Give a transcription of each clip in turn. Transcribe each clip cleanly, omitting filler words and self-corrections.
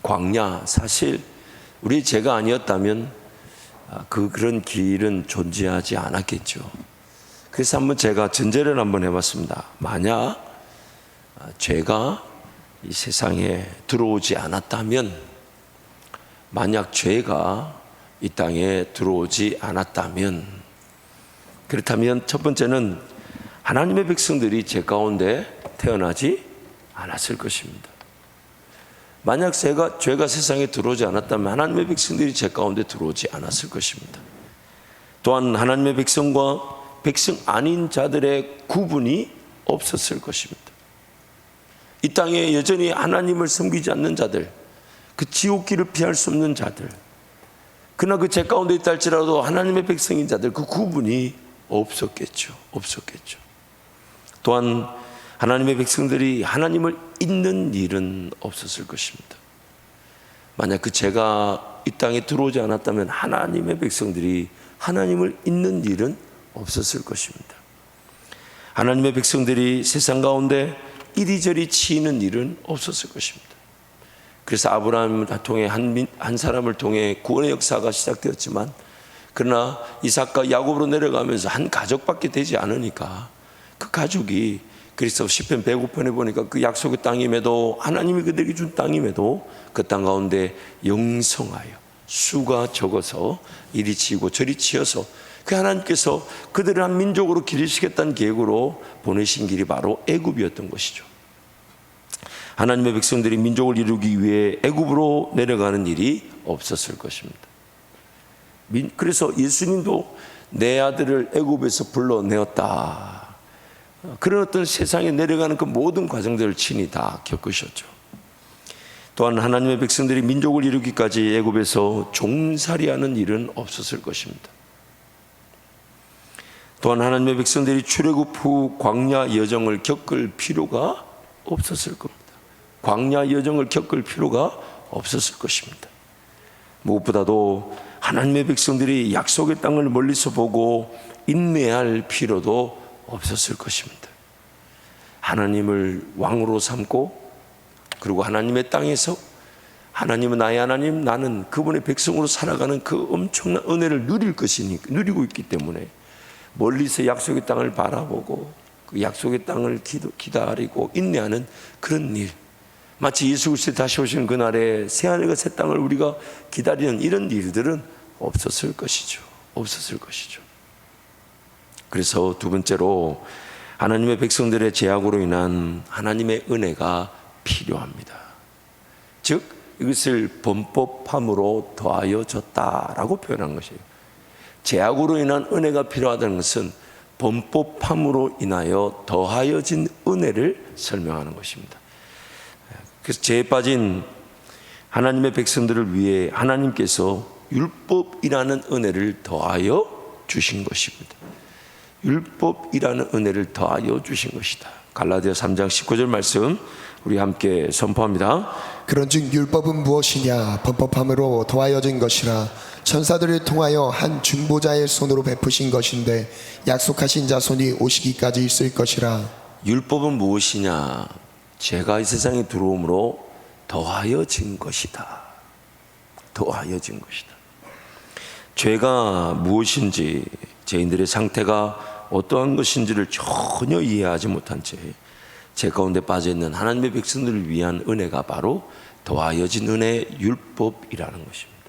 광야, 사실 우리 죄가 아니었다면 그런 길은 존재하지 않았겠죠. 그래서 한번 제가 전제를 한번 해봤습니다. 만약 죄가 이 세상에 들어오지 않았다면, 만약 죄가 이 땅에 들어오지 않았다면, 그렇다면 첫 번째는 하나님의 백성들이 죄 가운데 태어나지 않았을 것입니다. 만약 죄가 세상에 들어오지 않았다면 하나님의 백성들이 죄 가운데 들어오지 않았을 것입니다. 또한 하나님의 백성과 백성 아닌 자들의 구분이 없었을 것입니다. 이 땅에 여전히 하나님을 섬기지 않는 자들, 그 지옥길을 피할 수 없는 자들, 그러나 그 죄 가운데 있다 할지라도 하나님의 백성인 자들, 그 구분이 없었겠죠. 또한 하나님의 백성들이 하나님을 잊는 일은 없었을 것입니다. 만약 그 죄가 이 땅에 들어오지 않았다면 하나님의 백성들이 하나님을 잊는 일은 없었을 것입니다. 하나님의 백성들이 세상 가운데 이리저리 치이는 일은 없었을 것입니다. 그래서 아브라함을 통해 한 사람을 통해 구원의 역사가 시작되었지만, 그러나 이삭과 야곱으로 내려가면서 한 가족밖에 되지 않으니까 그 가족이, 그래서 시편 105편에 보니까 그 약속의 땅임에도, 하나님이 그들에게 준 땅임에도 그 땅 가운데 영성하여 수가 적어서 이리 치이고 저리 치여서 그 하나님께서 그들을 한 민족으로 기르시겠다는 계획으로 보내신 길이 바로 애굽이었던 것이죠. 하나님의 백성들이 민족을 이루기 위해 애굽으로 내려가는 일이 없었을 것입니다. 그래서 예수님도 내 아들을 애굽에서 불러내었다, 그런 어떤 세상에 내려가는 그 모든 과정들을 친히 다 겪으셨죠. 또한 하나님의 백성들이 민족을 이루기까지 애굽에서 종살이하는 일은 없었을 것입니다. 또한 하나님의 백성들이 출애굽 후 광야 여정을 겪을 필요가 없었을 겁니다. 광야 여정을 겪을 필요가 없었을 것입니다. 무엇보다도 하나님의 백성들이 약속의 땅을 멀리서 보고 인내할 필요도 없었을 것입니다. 하나님을 왕으로 삼고, 그리고 하나님의 땅에서 하나님은 나의 하나님, 나는 그분의 백성으로 살아가는 그 엄청난 은혜를 누리고 있기 때문에 멀리서 약속의 땅을 바라보고 그 약속의 땅을 기다리고 인내하는 그런 일, 마치 예수 그리스도 다시 오시는 그날에 새하늘과 새 땅을 우리가 기다리는 이런 일들은 없었을 것이죠. 그래서 두 번째로 하나님의 백성들의 죄악으로 인한 하나님의 은혜가 필요합니다. 즉 이것을 범법함으로 더하여 졌다라고 표현한 것이에요. 죄악으로 인한 은혜가 필요하다는 것은 범법함으로 인하여 더하여진 은혜를 설명하는 것입니다. 그래서 죄에 빠진 하나님의 백성들을 위해 하나님께서 율법이라는 은혜를 더하여 주신 것입니다. 율법이라는 은혜를 더하여 주신 것이다. 갈라디아 3장 19절 말씀 우리 함께 선포합니다. 그런즉 율법은 무엇이냐? 범법함으로 더하여진 것이라. 천사들을 통하여 한 중보자의 손으로 베푸신 것인데 약속하신 자손이 오시기까지 있을 것이라. 율법은 무엇이냐? 죄가 이 세상에 들어옴으로 더하여진 것이다. 죄가 무엇인지, 죄인들의 상태가 어떠한 것인지를 전혀 이해하지 못한 채 죄 가운데 빠져있는 하나님의 백성들을 위한 은혜가 바로 더하여진 은혜, 율법이라는 것입니다.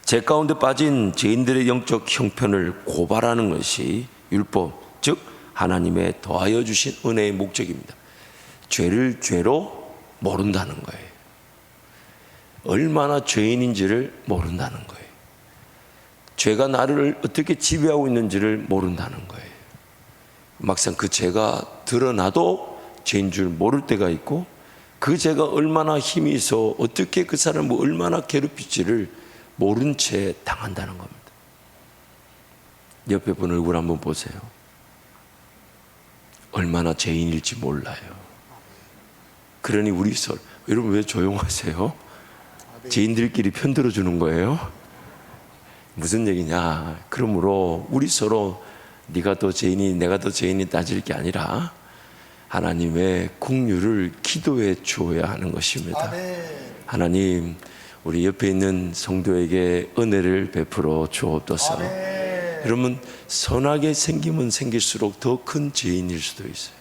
죄 가운데 빠진 죄인들의 영적 형편을 고발하는 것이 율법, 즉 하나님의 더하여 주신 은혜의 목적입니다. 죄를 죄로 모른다는 거예요. 얼마나 죄인인지를 모른다는 거예요. 죄가 나를 어떻게 지배하고 있는지를 모른다는 거예요. 막상 그 죄가 드러나도 죄인 줄 모를 때가 있고, 그 죄가 얼마나 힘이 있어 어떻게 그 사람을 얼마나 괴롭힐지를 모른 채 당한다는 겁니다. 옆에 분 얼굴 한번 보세요. 얼마나 죄인일지 몰라요. 그러니 우리 서로, 여러분 왜 조용하세요? 죄인들끼리 편들어 주는 거예요? 무슨 얘기냐? 그러므로 우리 서로 네가 더 죄인이 내가 더 죄인이 따질 게 아니라 하나님의 긍휼을 기도해 주어야 하는 것입니다. 하나님, 우리 옆에 있는 성도에게 은혜를 베풀어 주옵소서. 여러분, 선하게 생기면 생길수록 더 큰 죄인일 수도 있어요.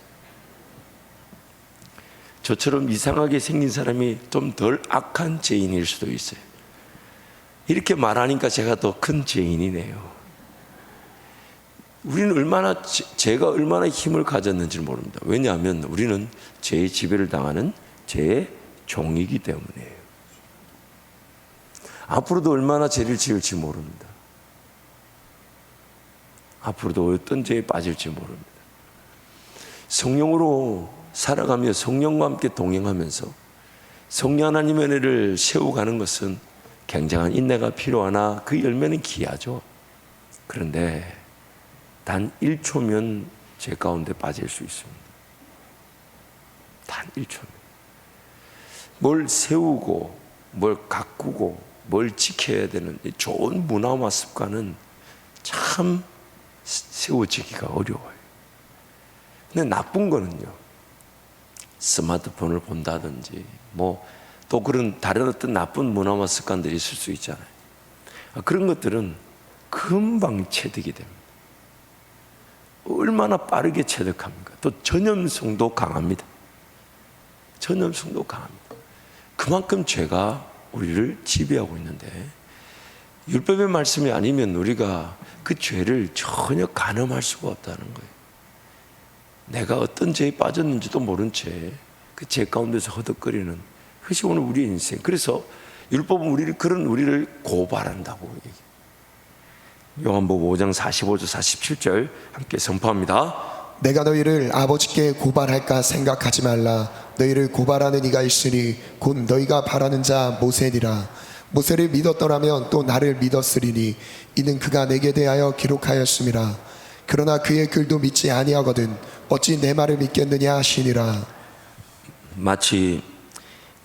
저처럼 이상하게 생긴 사람이 좀 덜 악한 죄인일 수도 있어요. 이렇게 말하니까 제가 더 큰 죄인이네요. 우리는 죄가 얼마나 힘을 가졌는지 모릅니다. 왜냐하면 우리는 죄의 지배를 당하는 죄의 종이기 때문이에요. 앞으로도 얼마나 죄를 지을지 모릅니다. 앞으로도 어떤 죄에 빠질지 모릅니다. 성령으로 살아가며 성령과 함께 동행하면서 성령 하나님의 은혜를 세워가는 것은 굉장한 인내가 필요하나 그 열매는 귀하죠. 그런데 단 1초면 죄 가운데 빠질 수 있습니다. 단 1초면. 뭘 세우고 뭘 가꾸고 뭘 지켜야 되는 좋은 문화와 습관은 참 세워지기가 어려워요. 근데 나쁜 거는요, 스마트폰을 본다든지 또 그런 다른 어떤 나쁜 문화와 습관들이 있을 수 있잖아요. 그런 것들은 금방 체득이 됩니다. 얼마나 빠르게 체득합니까? 또 전염성도 강합니다. 전염성도 강합니다. 그만큼 죄가 우리를 지배하고 있는데 율법의 말씀이 아니면 우리가 그 죄를 전혀 가늠할 수가 없다는 거예요. 내가 어떤 죄에 빠졌는지도 모른 채 그 죄 가운데서 허덕거리는 그것이 오늘 우리의 인생. 그래서 율법은 우리를 고발한다고 얘기해요. 요한복음 5장 45절 47절 함께 선포합니다. 내가 너희를 아버지께 고발할까 생각하지 말라. 너희를 고발하는 이가 있으니 곧 너희가 바라는 자 모세니라. 모세를 믿었더라면 또 나를 믿었으리니 이는 그가 내게 대하여 기록하였음이라. 그러나 그의 글도 믿지 아니하거든 어찌 내 말을 믿겠느냐 하시니라. 마치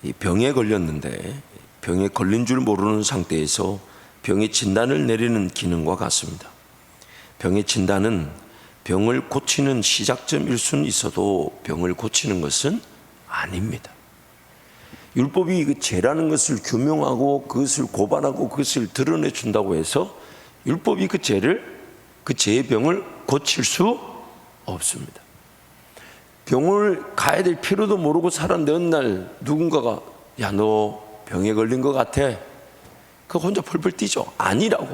이 병에 걸렸는데 병에 걸린 줄 모르는 상태에서 병의 진단을 내리는 기능과 같습니다. 병의 진단은 병을 고치는 시작점일 수는 있어도 병을 고치는 것은 아닙니다. 율법이 그 죄라는 것을 규명하고 그것을 고발하고 그것을 드러내 준다고 해서 율법이 그 죄의 병을 고칠 수 없습니다. 병을 가야 될 필요도 모르고 살았는데 어느 날 누군가가 야, 너 병에 걸린 것 같아. 그 혼자 펄펄 뛰죠. 아니라고.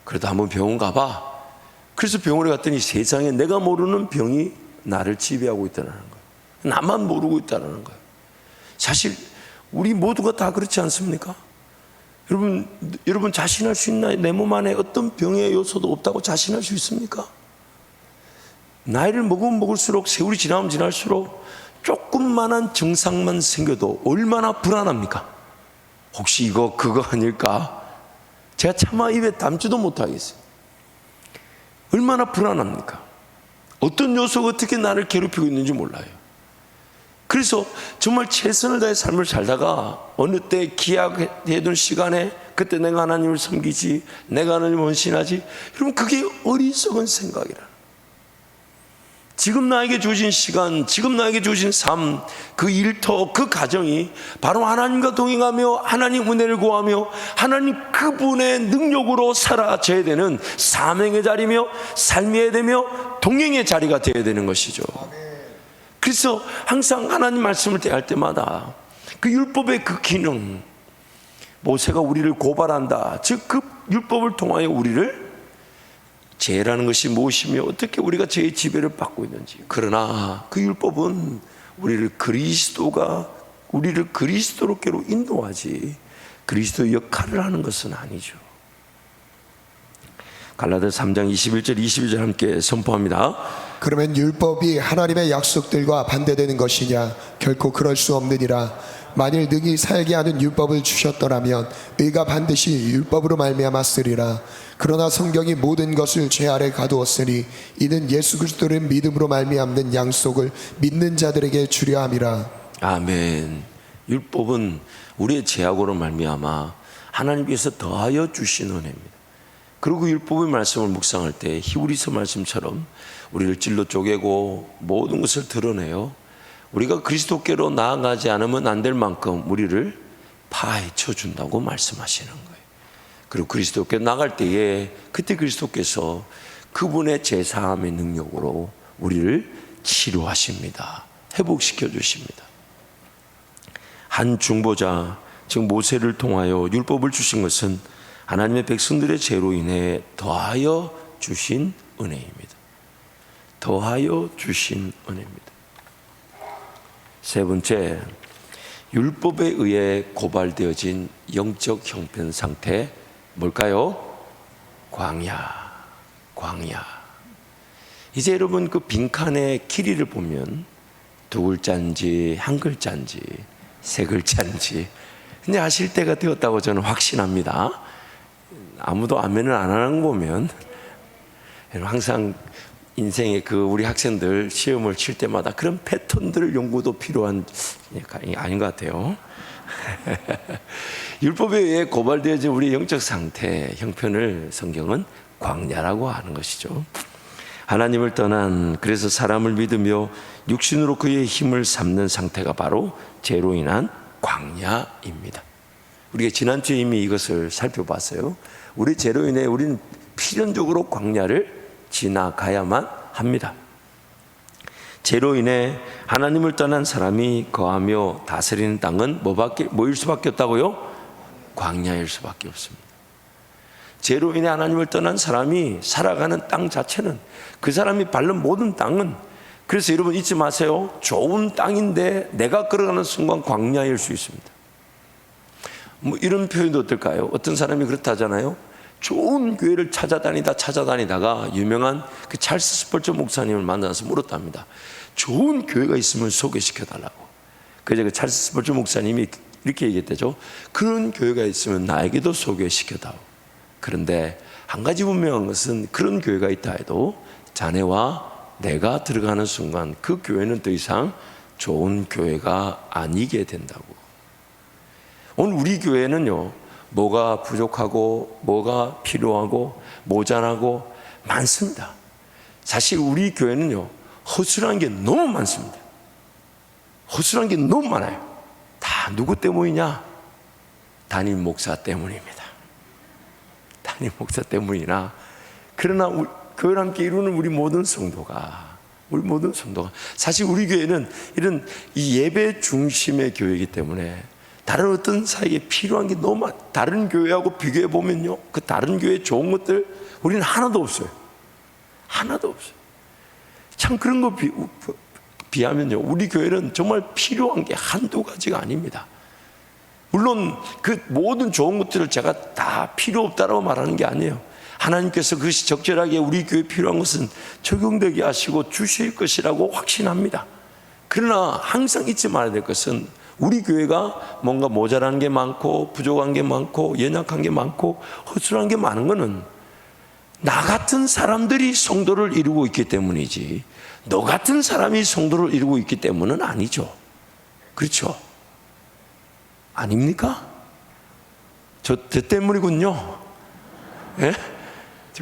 그래도 한번 병원 가봐. 그래서 병원에 갔더니 세상에 내가 모르는 병이 나를 지배하고 있다는 거예요. 나만 모르고 있다는 거예요. 사실 우리 모두가 다 그렇지 않습니까? 여러분 자신할 수 있나요? 내 몸 안에 어떤 병의 요소도 없다고 자신할 수 있습니까? 나이를 먹으면 먹을수록 세월이 지나면 지날수록 조금만한 증상만 생겨도 얼마나 불안합니까? 혹시 이거 그거 아닐까? 제가 차마 입에 담지도 못하겠어요. 얼마나 불안합니까? 어떤 요소가 어떻게 나를 괴롭히고 있는지 몰라요. 그래서 정말 최선을 다해 삶을 살다가 어느 때 기약해둔 시간에 그때 내가 하나님을 섬기지, 내가 하나님을 헌신하지. 여러분 그게 어리석은 생각이라. 지금 나에게 주어진 시간, 지금 나에게 주어진 삶, 그 일터, 그 가정이 바로 하나님과 동행하며 하나님 은혜를 구하며 하나님 그분의 능력으로 살아져야 되는 사명의 자리며 삶의 되며 동행의 자리가 되어야 되는 것이죠. 그래서 항상 하나님 말씀을 대할 때마다 그 율법의 그 기능, 모세가 우리를 고발한다. 즉 그 율법을 통하여 우리를 죄라는 것이 무엇이며 어떻게 우리가 죄의 지배를 받고 있는지. 그러나 그 율법은 우리를 그리스도로께로 인도하지 그리스도의 역할을 하는 것은 아니죠. 갈라디아서 3장 21절 22절 함께 선포합니다. 그러면 율법이 하나님의 약속들과 반대되는 것이냐? 결코 그럴 수 없느니라. 만일 능히 살게 하는 율법을 주셨더라면 의가 반드시 율법으로 말미암아 쓰리라. 그러나 성경이 모든 것을 죄 아래 가두었으니 이는 예수 그리스도를 믿음으로 말미암는 양속을 믿는 자들에게 주려 함이라. 아멘. 율법은 우리의 죄악으로 말미암아 하나님께서 더하여 주신 은혜입니다. 그리고 율법의 말씀을 묵상할 때 히브리서 말씀처럼 우리를 찔러 쪼개고 모든 것을 드러내요. 우리가 그리스도께로 나아가지 않으면 안 될 만큼 우리를 파헤쳐 준다고 말씀하시는 거예요. 그리고 그리스도께로 나갈 때에 그때 그리스도께서 그분의 제사함의 능력으로 우리를 치료하십니다. 회복시켜 주십니다. 한 중보자 즉 모세를 통하여 율법을 주신 것은 하나님의 백성들의 죄로 인해 더하여 주신 은혜입니다. 더하여 주신 은혜입니다. 세 번째, 율법에 의해 고발되어진 영적 형편 상태 뭘까요? 광야. 이제 여러분 그 빈칸의 길이를 보면 두 글자인지 한 글자인지 세 글자인지 근데 아실 때가 되었다고 저는 확신합니다. 아무도 아멘을 안 하는 거 보면 항상 인생의 그 우리 학생들 시험을 칠 때마다 그런 패턴들 연구도 필요한 아닌 것 같아요. 율법에 의해 고발되어진 우리 영적 상태 형편을 성경은 광야라고 하는 것이죠. 하나님을 떠난 그래서 사람을 믿으며 육신으로 그의 힘을 삼는 상태가 바로 죄로 인한 광야입니다. 우리가 지난주에 이미 이것을 살펴봤어요. 우리 죄로 인해 우리는 필연적으로 광야를 지나가야만 합니다. 죄로 인해 하나님을 떠난 사람이 거하며 다스리는 땅은 뭐일 수밖에 없다고요? 광야일 수밖에 없습니다. 죄로 인해 하나님을 떠난 사람이 살아가는 땅 자체는 그 사람이 밟는 모든 땅은 그래서 여러분 잊지 마세요. 좋은 땅인데 내가 걸어가는 순간 광야일 수 있습니다. 뭐 이런 표현도 어떨까요? 어떤 사람이 그렇다잖아요. 좋은 교회를 찾아다니다가 유명한 그 찰스 스펄전 목사님을 만나서 물었답니다. 좋은 교회가 있으면 소개시켜 달라고. 그래서 그 찰스 스펄전 목사님이 이렇게 얘기했대죠. 그런 교회가 있으면 나에게도 소개시켜 다오. 그런데 한 가지 분명한 것은 그런 교회가 있다 해도 자네와 내가 들어가는 순간 그 교회는 더 이상 좋은 교회가 아니게 된다고. 오늘 우리 교회는요, 뭐가 부족하고 뭐가 필요하고 모자라고 많습니다. 사실 우리 교회는요, 허술한 게 너무 많습니다. 허술한 게 너무 많아요. 다 누구 때문이냐? 담임 목사 때문입니다. 담임 목사 때문이나 그러나 교회를 함께 이루는 우리 모든 성도가 사실 우리 교회는 이런 이 예배 중심의 교회이기 때문에 다른 어떤 사이에 필요한 게 너무 다른 교회하고 비교해 보면요, 그 다른 교회 좋은 것들 우리는 하나도 없어요. 하나도 없어요. 참 그런 거 비하면요, 우리 교회는 정말 필요한 게 한두 가지가 아닙니다. 물론 그 모든 좋은 것들을 제가 다 필요 없다라고 말하는 게 아니에요. 하나님께서 그것이 적절하게 우리 교회에 필요한 것은 적용되게 하시고 주실 것이라고 확신합니다. 그러나 항상 잊지 말아야 될 것은 우리 교회가 뭔가 모자란 게 많고 부족한 게 많고 연약한 게 많고 허술한 게 많은 것은 나 같은 사람들이 성도를 이루고 있기 때문이지 너 같은 사람이 성도를 이루고 있기 때문은 아니죠. 그렇죠? 아닙니까? 저 때문이군요. 예?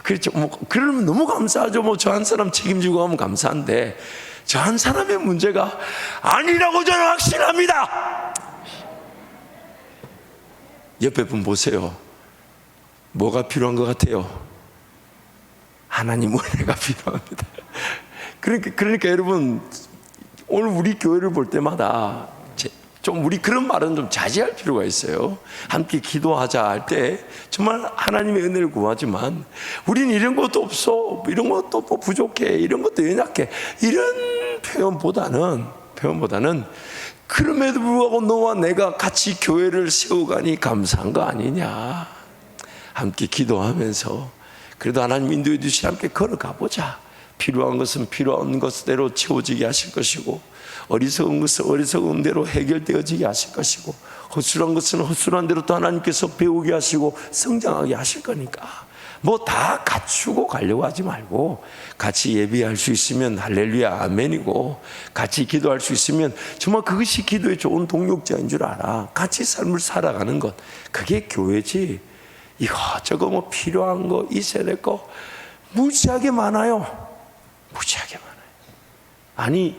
그렇죠. 뭐 그러면 너무 감사하죠. 뭐 저 한 사람 책임지고 하면 감사한데 저 한 사람의 문제가 아니라고 저는 확신합니다. 옆에 분 보세요. 뭐가 필요한 것 같아요? 하나님 은혜가 필요합니다. 그러니까 여러분 오늘 우리 교회를 볼 때마다 좀 우리 그런 말은 좀 자제할 필요가 있어요. 함께 기도하자 할 때 정말 하나님의 은혜를 구하지만 우리는 이런 것도 없어, 이런 것도 뭐 부족해, 이런 것도 연약해, 이런 표현보다는 그럼에도 불구하고 너와 내가 같이 교회를 세워가니 감사한 거 아니냐. 함께 기도하면서 그래도 하나님 인도해 주시 함께 걸어가 보자. 필요한 것은 필요한 것대로 채워지게 하실 것이고 어리석은 것은 어리석은 대로 해결되어지게 하실 것이고 허술한 것은 허술한 대로 또 하나님께서 배우게 하시고 성장하게 하실 거니까 뭐 다 갖추고 가려고 하지 말고 같이 예배할 수 있으면 할렐루야 아멘이고 같이 기도할 수 있으면 정말 그것이 기도의 좋은 동력자인 줄 알아. 같이 삶을 살아가는 것 그게 교회지. 이거저거 뭐 필요한 거 있어야 될 거 무지하게 많아요. 무지하게 많아요. 아니,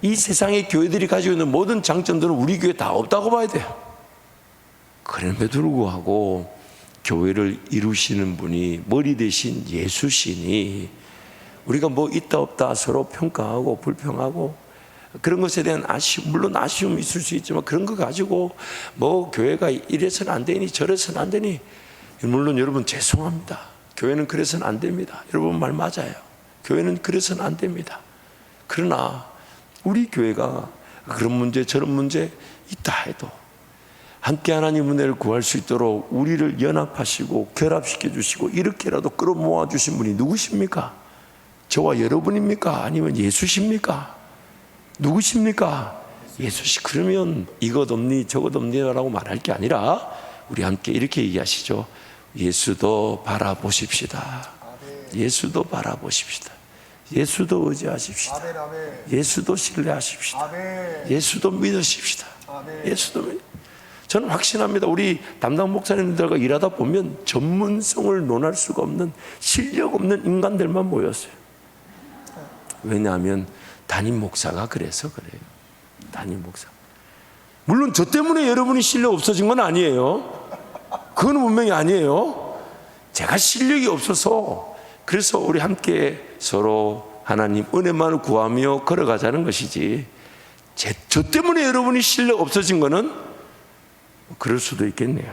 이 세상의 교회들이 가지고 있는 모든 장점들은 우리 교회에 다 없다고 봐야 돼요. 그럼에도 불구하고 교회를 이루시는 분이 머리 대신 예수시니 우리가 뭐 있다 없다 서로 평가하고 불평하고 그런 것에 대한 물론 아쉬움이 있을 수 있지만 그런 거 가지고 뭐 교회가 이래서는 안 되니 저래서는 안 되니, 물론 여러분 죄송합니다. 교회는 그래서는 안 됩니다. 여러분 말 맞아요. 교회는 그래서는 안 됩니다. 그러나 우리 교회가 그런 문제 저런 문제 있다 해도 함께 하나님 은혜를 구할 수 있도록 우리를 연합하시고 결합시켜 주시고 이렇게라도 끌어모아 주신 분이 누구십니까? 저와 여러분입니까? 아니면 예수십니까? 누구십니까? 예수시. 그러면 이것 없니 저것 없니라고 말할 게 아니라 우리 함께 이렇게 얘기하시죠. 예수도 바라보십시다. 예수도 바라보십시다. 예수도 의지하십시다. 예수도 신뢰하십시다. 예수도 믿으십시다. 예수도 저는 확신합니다. 우리 담당 목사님들과 일하다 보면 전문성을 논할 수가 없는 실력 없는 인간들만 모였어요. 왜냐하면 담임 목사가 그래서 그래요. 담임 목사. 물론 저 때문에 여러분이 실력 없어진 건 아니에요. 그건 분명히 아니에요. 제가 실력이 없어서 그래서 우리 함께 서로 하나님 은혜만을 구하며 걸어가자는 것이지, 저 때문에 여러분이 실력 없어진 거는 그럴 수도 있겠네요.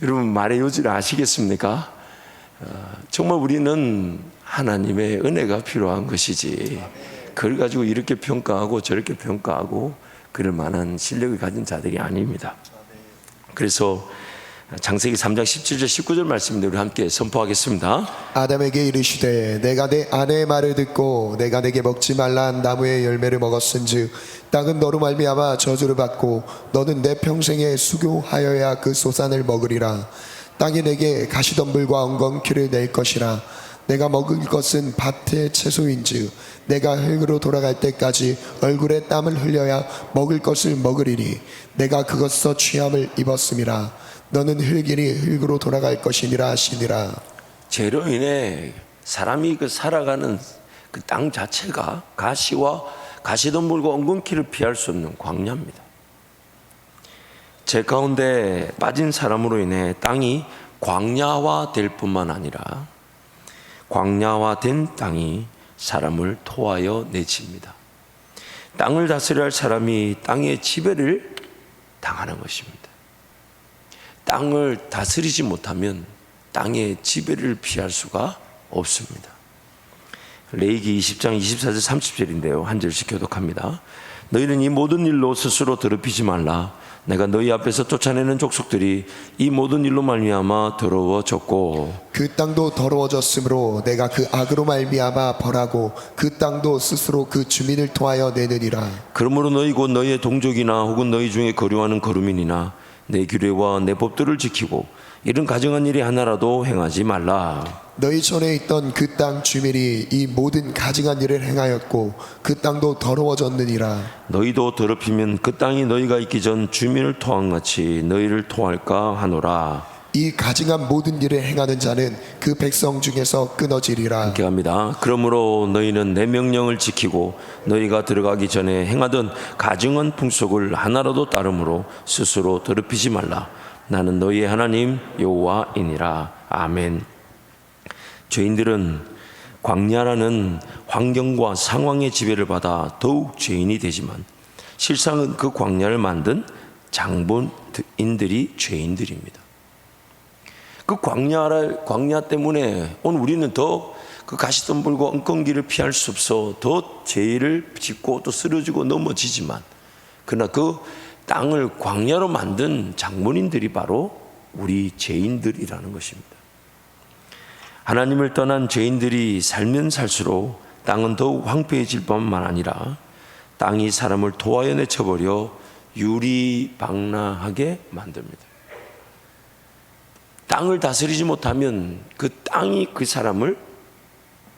여러분 말의 요지를 아시겠습니까? 정말 우리는 하나님의 은혜가 필요한 것이지 그걸 가지고 이렇게 평가하고 저렇게 평가하고 그럴 만한 실력을 가진 자들이 아닙니다. 그래서 창세기 3장 17절 19절 말씀인데 우리 함께 선포하겠습니다. 아담에게 이르시되 내가 내 아내의 말을 듣고 내가 내게 먹지 말라 한 나무의 열매를 먹었은즉 땅은 너로 말미암아 저주를 받고 너는 내 평생에 수고하여야 그 소산을 먹으리라. 땅이 내게 가시덤불과 엉겅퀴를 낼 것이라. 내가 먹을 것은 밭의 채소인즉 내가 흙으로 돌아갈 때까지 얼굴에 땀을 흘려야 먹을 것을 먹으리니 내가 그것서 취함을 입었음이라. 너는 흙이니 흙으로 돌아갈 것이니라 하시니라. 죄로 인해 사람이 살아가는 그 땅 자체가 가시와 가시덤불과 엉겅퀴를 피할 수 없는 광야입니다. 죄 가운데 빠진 사람으로 인해 땅이 광야화 될 뿐만 아니라 광야화된 땅이 사람을 토하여 내칩니다. 땅을 다스려야 할 사람이 땅의 지배를 당하는 것입니다. 땅을 다스리지 못하면 땅의 지배를 피할 수가 없습니다. 레위기 20장 24절 30절인데요. 한 절씩 교독합니다. 너희는 이 모든 일로 스스로 더럽히지 말라. 내가 너희 앞에서 쫓아내는 족속들이 이 모든 일로 말미암아 더러워졌고 그 땅도 더러워졌으므로 내가 그 악으로 말미암아 벌하고 그 땅도 스스로 그 주민을 토하여 내느니라. 그러므로 너희 곧 너희의 동족이나 혹은 너희 중에 거류하는 거류민이나 내 규례와 내 법도를 지키고 이런 가증한 일이 하나라도 행하지 말라. 너희 전에 있던 그 땅 주민이 이 모든 가증한 일을 행하였고 그 땅도 더러워졌느니라. 너희도 더럽히면 그 땅이 너희가 있기 전 주민을 토한 같이 너희를 토할까 하노라. 이 가증한 모든 일을 행하는 자는 그 백성 중에서 끊어지리라. 함께 합니다. 그러므로 너희는 내 명령을 지키고 너희가 들어가기 전에 행하던 가증한 풍속을 하나라도 따름으로 스스로 더럽히지 말라. 나는 너희의 하나님 여호와이니라. 아멘. 죄인들은 광야라는 환경과 상황의 지배를 받아 더욱 죄인이 되지만 실상은 그 광야를 만든 장본인들이 죄인들입니다. 그 광야 때문에 오늘 우리는 더 그 가시덤불과 엉겅퀴를 피할 수 없어 더 죄를 짓고 또 쓰러지고 넘어지지만 그러나 그 땅을 광야로 만든 장본인들이 바로 우리 죄인들이라는 것입니다. 하나님을 떠난 죄인들이 살면 살수록 땅은 더욱 황폐해질 뿐만 아니라 땅이 사람을 토하여 내쳐버려 유리방랑하게 만듭니다. 땅을 다스리지 못하면 그 땅이 그 사람을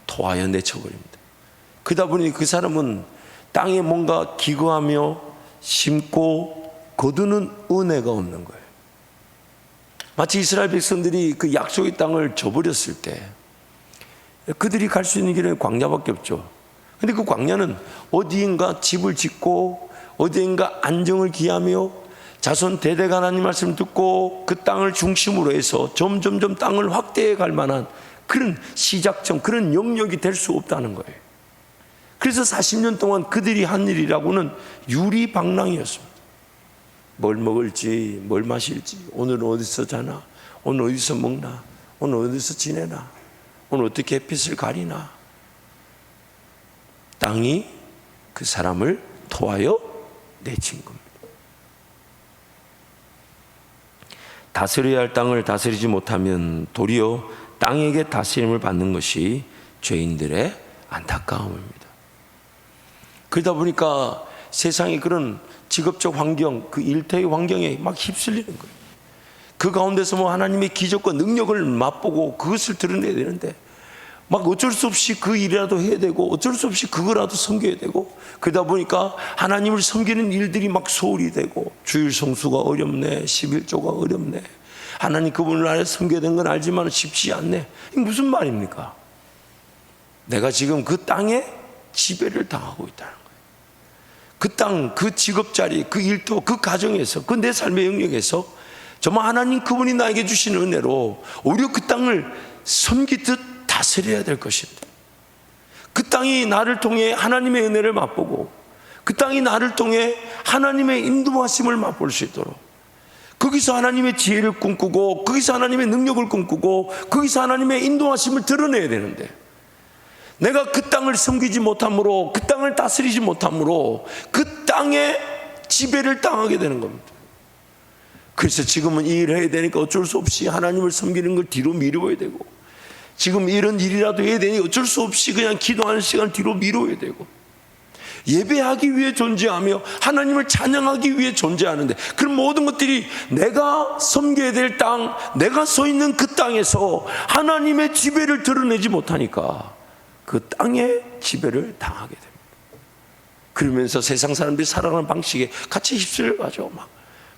토하여 내쳐버립니다. 그러다 보니 그 사람은 땅에 뭔가 기거하며 심고 거두는 은혜가 없는 거예요. 마치 이스라엘 백성들이 그 약속의 땅을 저버렸을 때 그들이 갈 수 있는 길은 광야밖에 없죠. 근데 그 광야는 어디인가 집을 짓고 어디인가 안정을 기하며 자손 대대가 하나님 말씀을 듣고 그 땅을 중심으로 해서 점점점 땅을 확대해 갈 만한 그런 시작점, 그런 영역이 될 수 없다는 거예요. 그래서 40년 동안 그들이 한 일이라고는 유리방랑이었습니다. 뭘 먹을지, 뭘 마실지, 오늘은 어디서 자나, 오늘 어디서 먹나, 오늘 어디서 지내나, 오늘 어떻게 햇빛을 가리나. 땅이 그 사람을 토하여 내친 겁니다. 다스려야 할 땅을 다스리지 못하면 도리어 땅에게 다스림을 받는 것이 죄인들의 안타까움입니다. 그러다 보니까 세상의 그런 직업적 환경, 그 일터의 환경에 막 휩쓸리는 거예요. 그 가운데서 뭐 하나님의 기적과 능력을 맛보고 그것을 드러내야 되는데 막 어쩔 수 없이 그 일이라도 해야 되고 어쩔 수 없이 그거라도 섬겨야 되고 그러다 보니까 하나님을 섬기는 일들이 막 소홀히 되고 주일 성수가 어렵네, 11조가 어렵네, 하나님 그분을 안에 섬겨야 되는 건 알지만 쉽지 않네. 이게 무슨 말입니까? 내가 지금 그 땅에 지배를 당하고 있다는 거예요. 그 땅, 그 직업자리, 그 일터, 그 가정에서, 그 내 삶의 영역에서 정말 하나님 그분이 나에게 주신 은혜로 오히려 그 땅을 섬기듯 다스려야 될 것인데 그 땅이 나를 통해 하나님의 은혜를 맛보고 그 땅이 나를 통해 하나님의 인도하심을 맛볼 수 있도록 거기서 하나님의 지혜를 꿈꾸고 거기서 하나님의 능력을 꿈꾸고 거기서 하나님의 인도하심을 드러내야 되는데 내가 그 땅을 섬기지 못함으로 그 땅을 다스리지 못함으로 그 땅에 지배를 당하게 되는 겁니다. 그래서 지금은 이 일을 해야 되니까 어쩔 수 없이 하나님을 섬기는 걸 뒤로 미루어야 되고 지금 이런 일이라도 해야 되니 어쩔 수 없이 그냥 기도하는 시간 뒤로 미루어야 되고 예배하기 위해 존재하며 하나님을 찬양하기 위해 존재하는데 그런 모든 것들이 내가 섬겨야 될 땅, 내가 서 있는 그 땅에서 하나님의 지배를 드러내지 못하니까 그 땅의 지배를 당하게 됩니다. 그러면서 세상 사람들이 살아가는 방식에 같이 휩쓸려가죠. 막.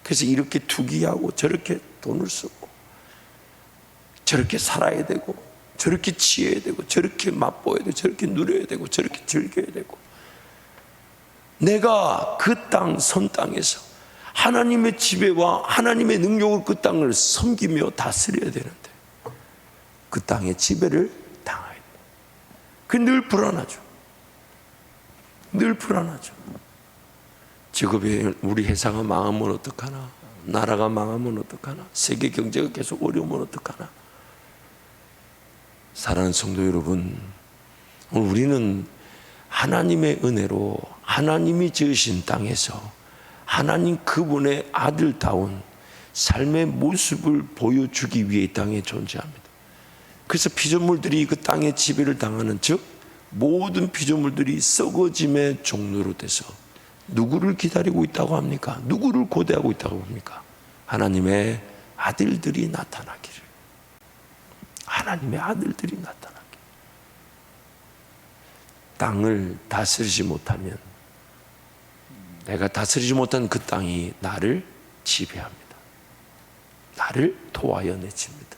그래서 이렇게 투기하고 저렇게 돈을 쓰고 저렇게 살아야 되고 저렇게 취해야 되고 저렇게 맛보아야 되고 저렇게 누려야 되고 저렇게 즐겨야 되고 내가 그 땅, 선 땅에서 하나님의 지배와 하나님의 능력을 그 땅을 섬기며 다스려야 되는데 그 땅의 지배를 당해야 돼요. 그게 늘 불안하죠. 늘 불안하죠. 직업이 우리 회사가 망하면 어떡하나, 나라가 망하면 어떡하나, 세계 경제가 계속 어려우면 어떡하나. 사랑하는 성도 여러분, 오늘 우리는 하나님의 은혜로 하나님이 지으신 땅에서 하나님 그분의 아들다운 삶의 모습을 보여주기 위해 이 땅에 존재합니다. 그래서 피조물들이 그 땅의 지배를 당하는 즉 모든 피조물들이 썩어짐의 종로로 돼서 누구를 기다리고 있다고 합니까? 누구를 고대하고 있다고 합니까? 하나님의 아들들이 나타나기를. 하나님의 아들들이 나타나기를. 땅을 다스리지 못하면 내가 다스리지 못한 그 땅이 나를 지배합니다. 나를 토하여 내칩니다.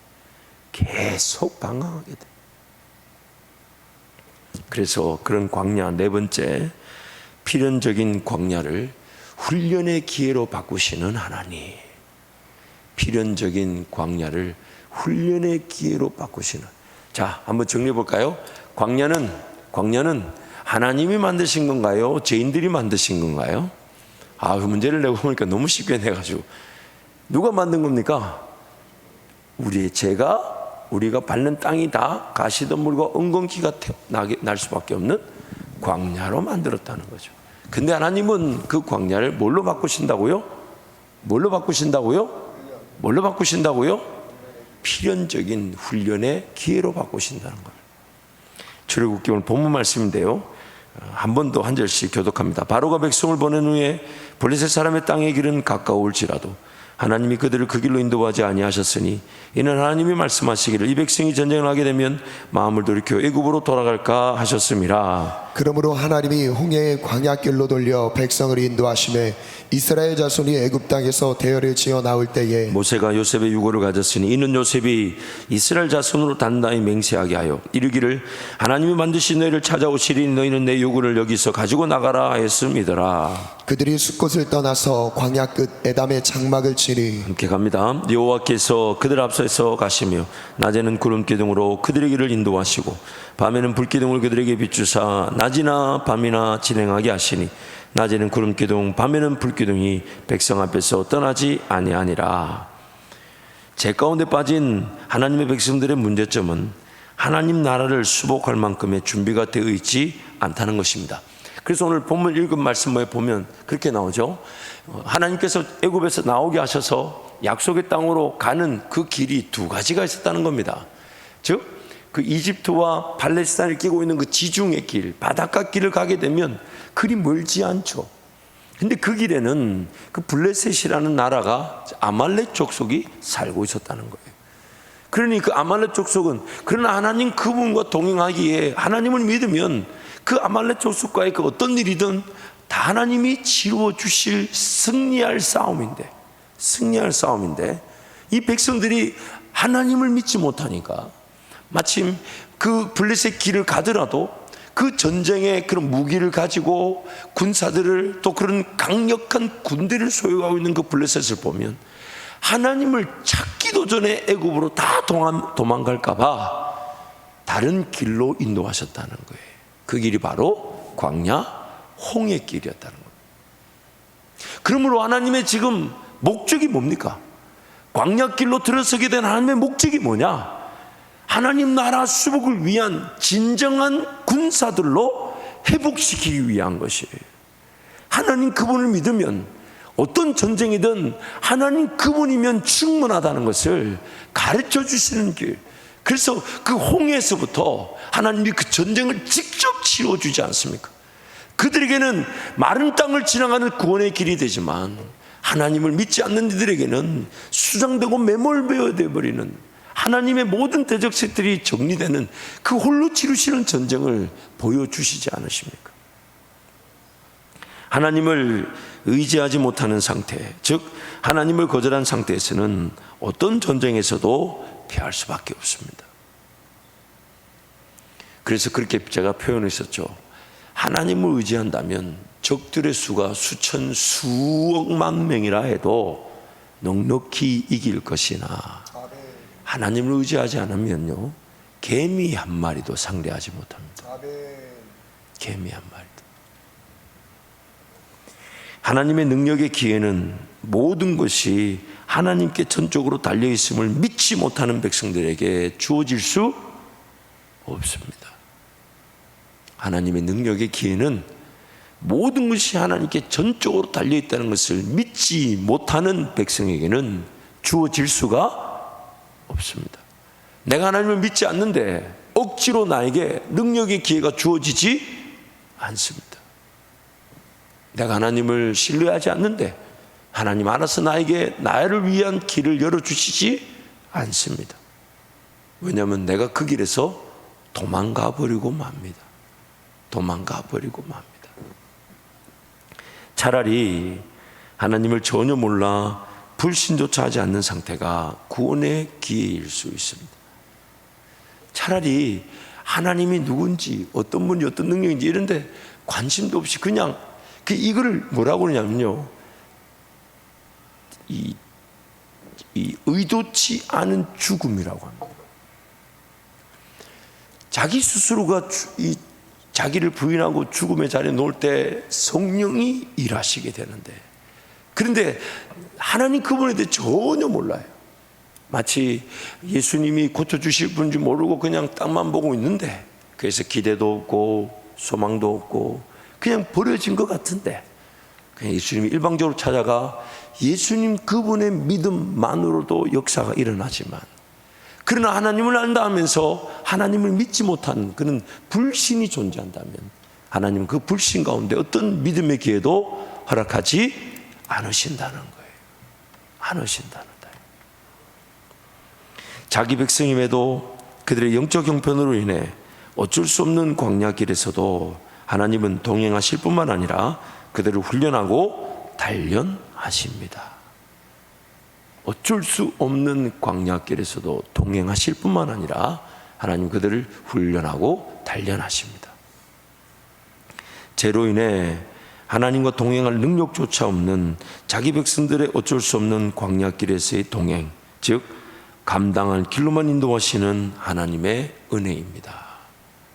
계속 방황하게 됩니다. 그래서 그런 광야 네 번째 필연적인 광야를 훈련의 기회로 바꾸시는 하나님. 필연적인 광야를 훈련의 기회로 바꾸시는. 자, 한번 정리해 볼까요? 광야는 하나님이 만드신 건가요? 죄인들이 만드신 건가요? 그 문제를 내고 보니까 너무 쉽게 내가지고 누가 만든 겁니까? 우리의 죄가 우리가 밟는 땅이 다 가시덤불과 엉겅퀴가 날 수밖에 없는 광야로 만들었다는 거죠. 근데 하나님은 그 광야를 뭘로 바꾸신다고요? 뭘로 바꾸신다고요? 뭘로 바꾸신다고요? 필연적인 훈련의 기회로 바꾸신다는 거예요. 출애굽기 오늘 본문 말씀인데요. 한 번 더 한 절씩 교독합니다. 바로가 백성을 보낸 후에 블레셋 사람의 땅의 길은 가까울지라도 하나님이 그들을 그 길로 인도하지 아니하셨으니 이는 하나님이 말씀하시기를 이 백성이 전쟁을 하게 되면 마음을 돌이켜 애굽으로 돌아갈까 하셨음이라. 그러므로 하나님이 홍해의 광야길로 돌려 백성을 인도하시매 이스라엘 자손이 애굽 땅에서 대열을 지어 나올 때에 모세가 요셉의 유고를 가졌으니 이는 요셉이 이스라엘 자손으로 단단히 맹세하게 하여 이르기를 하나님이 반드시 너희를 찾아오시리니 너희는 내 요구를 여기서 가지고 나가라 하였음이더라. 그들이 숫곳을 떠나서 광야 끝 에담의 장막을 치니 함께 갑니다. 여호와께서 그들 앞서서 가시며 낮에는 구름 기둥으로 그들의 길을 인도하시고 밤에는 불 기둥을 그들에게 비추사 낮이나 밤이나 진행하게 하시니 낮에는 구름 기둥 밤에는 불 기둥이 백성 앞에서 떠나지 아니하니라. 제 가운데 빠진 하나님의 백성들의 문제점은 하나님 나라를 수복할 만큼의 준비가 되어 있지 않다는 것입니다. 그래서 오늘 본문 읽은 말씀에 보면 그렇게 나오죠. 하나님께서 애굽에서 나오게 하셔서 약속의 땅으로 가는 그 길이 두 가지가 있었다는 겁니다. 즉 그 이집트와 팔레스타인을 끼고 있는 그 지중해 길, 바닷가 길을 가게 되면 그리 멀지 않죠. 근데 그 길에는 그 블레셋이라는 나라가 아말렉 족속이 살고 있었다는 거예요. 그러니 그 아말렉 족속은 그러나 하나님 그분과 동행하기에 하나님을 믿으면 그 아말렉 족속과의 그 어떤 일이든 다 하나님이 치루어 주실 승리할 싸움인데 이 백성들이 하나님을 믿지 못하니까 마침 그 블레셋 길을 가더라도 그 전쟁의 그런 무기를 가지고 군사들을 또 그런 강력한 군대를 소유하고 있는 그 블레셋을 보면 하나님을 찾기도 전에 애굽으로 다 도망갈까 봐 다른 길로 인도하셨다는 거예요. 그 길이 바로 광야 홍해 길이었다는 겁니다. 그러므로 하나님의 지금 목적이 뭡니까? 광야 길로 들어서게 된 하나님의 목적이 뭐냐? 하나님 나라 수복을 위한 진정한 군사들로 회복시키기 위한 것이에요. 하나님 그분을 믿으면 어떤 전쟁이든 하나님 그분이면 충분하다는 것을 가르쳐 주시는 길. 그래서 그 홍해에서부터 하나님이 그 전쟁을 직접 치러주지 않습니까? 그들에게는 마른 땅을 지나가는 구원의 길이 되지만 하나님을 믿지 않는 이들에게는 수장되고 매몰되어 버리는 하나님의 모든 대적색들이 정리되는 그 홀로 치르시는 전쟁을 보여주시지 않으십니까? 하나님을 의지하지 못하는 상태, 즉 하나님을 거절한 상태에서는 어떤 전쟁에서도 피할 수밖에 없습니다. 그래서 그렇게 제가 표현했었죠. 하나님을 의지한다면 적들의 수가 수천 수억만 명이라 해도 넉넉히 이길 것이나 하나님을 의지하지 않으면요 개미 한 마리도 상대하지 못합니다. 개미 한 마리도. 하나님의 능력의 기회는 모든 것이 하나님께 전적으로 달려있음을 믿지 못하는 백성들에게 주어질 수 없습니다. 하나님의 능력의 기회는 모든 것이 하나님께 전적으로 달려있다는 것을 믿지 못하는 백성에게는 주어질 수가 없습니다. 내가 하나님을 믿지 않는데 억지로 나에게 능력의 기회가 주어지지 않습니다. 내가 하나님을 신뢰하지 않는데 하나님 알아서 나에게 나를 위한 길을 열어주시지 않습니다. 왜냐하면 내가 그 길에서 도망가 버리고 맙니다. 차라리 하나님을 전혀 몰라 불신조차 하지 않는 상태가 구원의 기회일 수 있습니다. 차라리 하나님이 누군지 어떤 분이 어떤 능력인지 이런데 관심도 없이 그냥 이거를 뭐라고 그러냐면요 이 의도치 않은 죽음이라고 합니다. 자기 스스로가 자기를 부인하고 죽음의 자리에 놓을 때 성령이 일하시게 되는데 그런데 하나님 그분에 대해 전혀 몰라요. 마치 예수님이 고쳐주실 분인지 모르고 그냥 땅만 보고 있는데 그래서 기대도 없고 소망도 없고 그냥 버려진 것 같은데 그냥 예수님이 일방적으로 찾아가 예수님 그분의 믿음만으로도 역사가 일어나지만 그러나 하나님을 안다 하면서 하나님을 믿지 못하는 그런 불신이 존재한다면 하나님은 그 불신 가운데 어떤 믿음의 기회도 허락하지 않으신다는 거예요. 않으신다는 거예요. 자기 백성임에도 그들의 영적 형편으로 인해 어쩔 수 없는 광야 길에서도 하나님은 동행하실 뿐만 아니라 그들을 훈련하고 단련하십니다. 어쩔 수 없는 광야길에서도 동행하실 뿐만 아니라 하나님 그들을 훈련하고 단련하십니다. 죄로 인해 하나님과 동행할 능력조차 없는 자기 백성들의 어쩔 수 없는 광야길에서의 동행, 즉 감당할 길로만 인도하시는 하나님의 은혜입니다.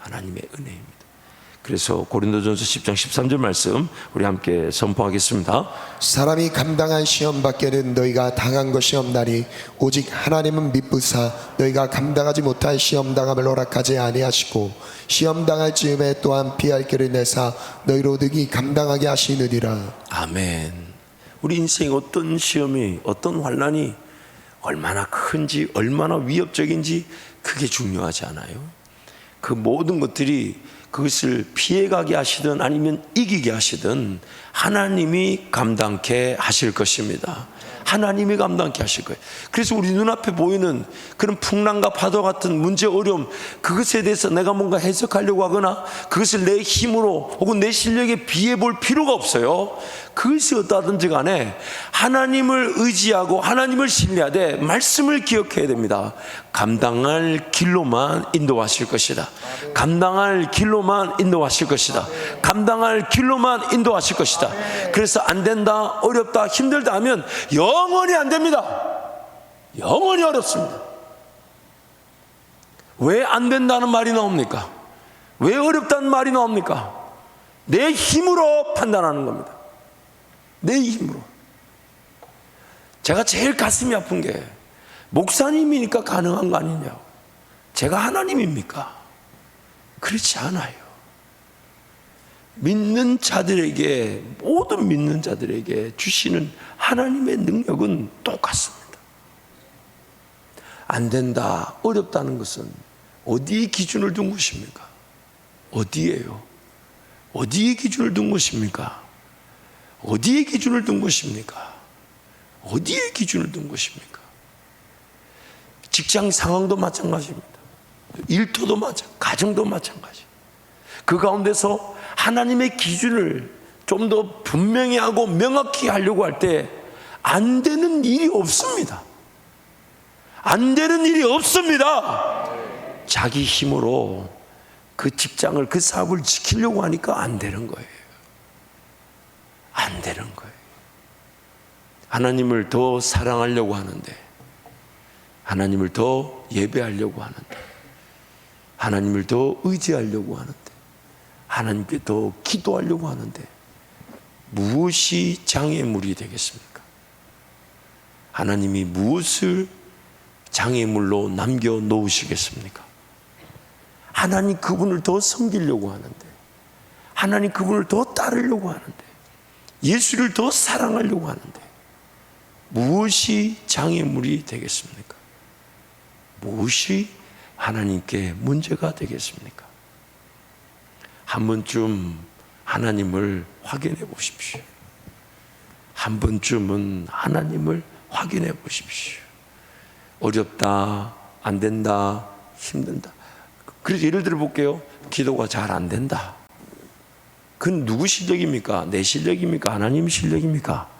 하나님의 은혜입니다. 그래서 고린도전서 10장 13절 말씀 우리 함께 선포하겠습니다. 사람이 감당한 시험 밖에는 너희가 당한 것이 없나니 오직 하나님은 미쁘사 너희가 감당하지 못할 시험 당함을 허락하지 아니하시고 시험 당할 즈음에 또한 피할 길을 내사 너희로 능히 감당하게 하시느니라. 아멘. 우리 인생 어떤 시험이, 어떤 환난이 얼마나 큰지, 얼마나 위협적인지 그게 중요하지 않아요. 그 모든 것들이 그것을 피해가게 하시든 아니면 이기게 하시든 하나님이 감당케 하실 것입니다. 하나님이 감당케 하실 거예요. 그래서 우리 눈앞에 보이는 그런 풍랑과 파도 같은 문제, 어려움, 그것에 대해서 내가 뭔가 해석하려고 하거나 그것을 내 힘으로 혹은 내 실력에 비해 볼 필요가 없어요. 그것이 어떠하든지 간에 하나님을 의지하고 하나님을 신뢰하되 말씀을 기억해야 됩니다. 감당할 길로만 인도하실 것이다. 감당할 길로만 인도하실 것이다. 감당할 길로만 인도하실 것이다. 그래서 안 된다, 어렵다, 힘들다 하면 영원히 안 됩니다. 영원히 어렵습니다. 왜 안 된다는 말이 나옵니까? 왜 어렵다는 말이 나옵니까? 내 힘으로 판단하는 겁니다. 내 힘으로. 제가 제일 가슴이 아픈 게 목사님이니까 가능한 거 아니냐고. 제가 하나님입니까? 그렇지 않아요. 믿는 자들에게, 모든 믿는 자들에게 주시는 하나님의 능력은 똑같습니다. 안 된다, 어렵다는 것은 어디에 기준을 둔 것입니까? 어디에요? 어디에 기준을 둔 것입니까? 어디에 기준을 둔 것입니까? 어디에 기준을 둔 것입니까? 직장 상황도 마찬가지입니다. 일터도 마찬가지, 가정도 마찬가지. 그 가운데서 하나님의 기준을 좀 더 분명히 하고 명확히 하려고 할 때 안 되는 일이 없습니다. 안 되는 일이 없습니다. 자기 힘으로 그 직장을, 그 사업을 지키려고 하니까 안 되는 거예요. 안 되는 거예요. 하나님을 더 사랑하려고 하는데, 하나님을 더 예배하려고 하는데, 하나님을 더 의지하려고 하는데, 하나님께 더 기도하려고 하는데 무엇이 장애물이 되겠습니까? 하나님이 무엇을 장애물로 남겨놓으시겠습니까? 하나님 그분을 더 섬기려고 하는데, 하나님 그분을 더 따르려고 하는데, 예수를 더 사랑하려고 하는데 무엇이 장애물이 되겠습니까? 무엇이 하나님께 문제가 되겠습니까? 한 번쯤 하나님을 확인해 보십시오. 한 번쯤은 하나님을 확인해 보십시오. 어렵다, 안 된다, 힘든다. 그래서 예를 들어 볼게요. 기도가 잘 안 된다. 그건 누구 실력입니까? 내 실력입니까? 하나님 실력입니까?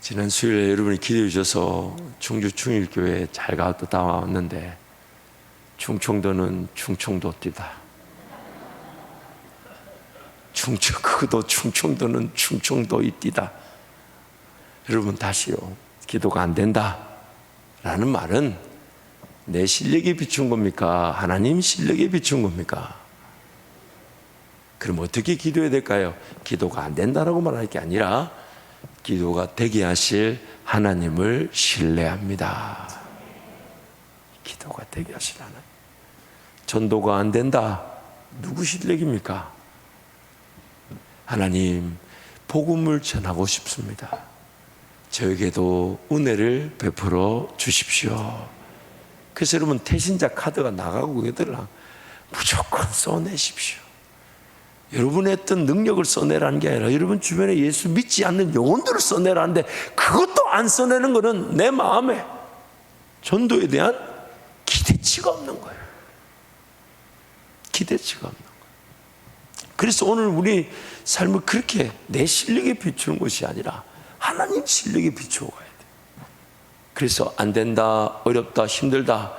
지난 수요일에 여러분이 기도해 주셔서 충주 충일교회 잘 갔다 왔는데 충청도는 충청도 뛰다. 그도 충청도는 충청도이 뛰다. 여러분 다시요. 기도가 안 된다 라는 말은 내 실력에 비춘 겁니까? 하나님 실력에 비춘 겁니까? 그럼 어떻게 기도해야 될까요? 기도가 안 된다라고 말할 게 아니라 기도가 되게 하실 하나님을 신뢰합니다. 기도가 되게 하실 하나님. 전도가 안 된다. 누구 실력입니까? 하나님, 복음을 전하고 싶습니다. 저에게도 은혜를 베풀어 주십시오. 그래서 여러분 태신자 카드가 나가고 그러더라. 무조건 써내십시오. 여러분의 어떤 능력을 써내라는 게 아니라 여러분 주변에 예수 믿지 않는 영혼들을 써내라는데, 그것도 안 써내는 것은 내 마음에 전도에 대한 기대 기대치가 없는 거예요. 기대치가 없는 거예요. 그래서 오늘 우리 삶을 그렇게 내 실력에 비추는 것이 아니라 하나님 실력에 비추어 가야 돼요. 그래서 안 된다, 어렵다, 힘들다,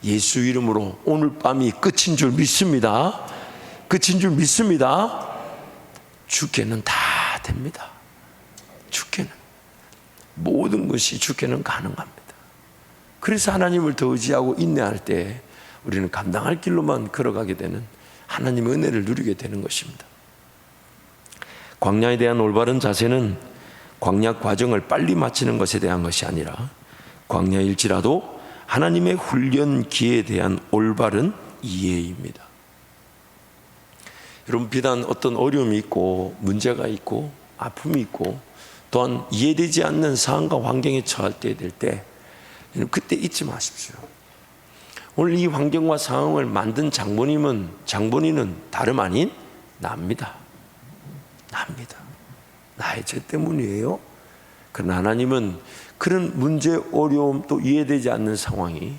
예수 이름으로 오늘 밤이 끝인 줄 믿습니다. 끝인 줄 믿습니다. 주께는 다 됩니다. 주께는 모든 것이 주께는 가능합니다. 그래서 하나님을 더 의지하고 인내할 때 우리는 감당할 길로만 걸어가게 되는 하나님의 은혜를 누리게 되는 것입니다. 광야에 대한 올바른 자세는 광야 과정을 빨리 마치는 것에 대한 것이 아니라 광야일지라도 하나님의 훈련기에 대한 올바른 이해입니다. 여러분, 비단 어떤 어려움이 있고 문제가 있고 아픔이 있고 또한 이해되지 않는 상황과 환경에 처할 때 될 때 그때 잊지 마십시오. 오늘 이 환경과 상황을 만든 장본인은 다름 아닌 납니다. 나의 죄 때문이에요. 그러나 하나님은 그런 문제, 어려움, 또 이해되지 않는 상황이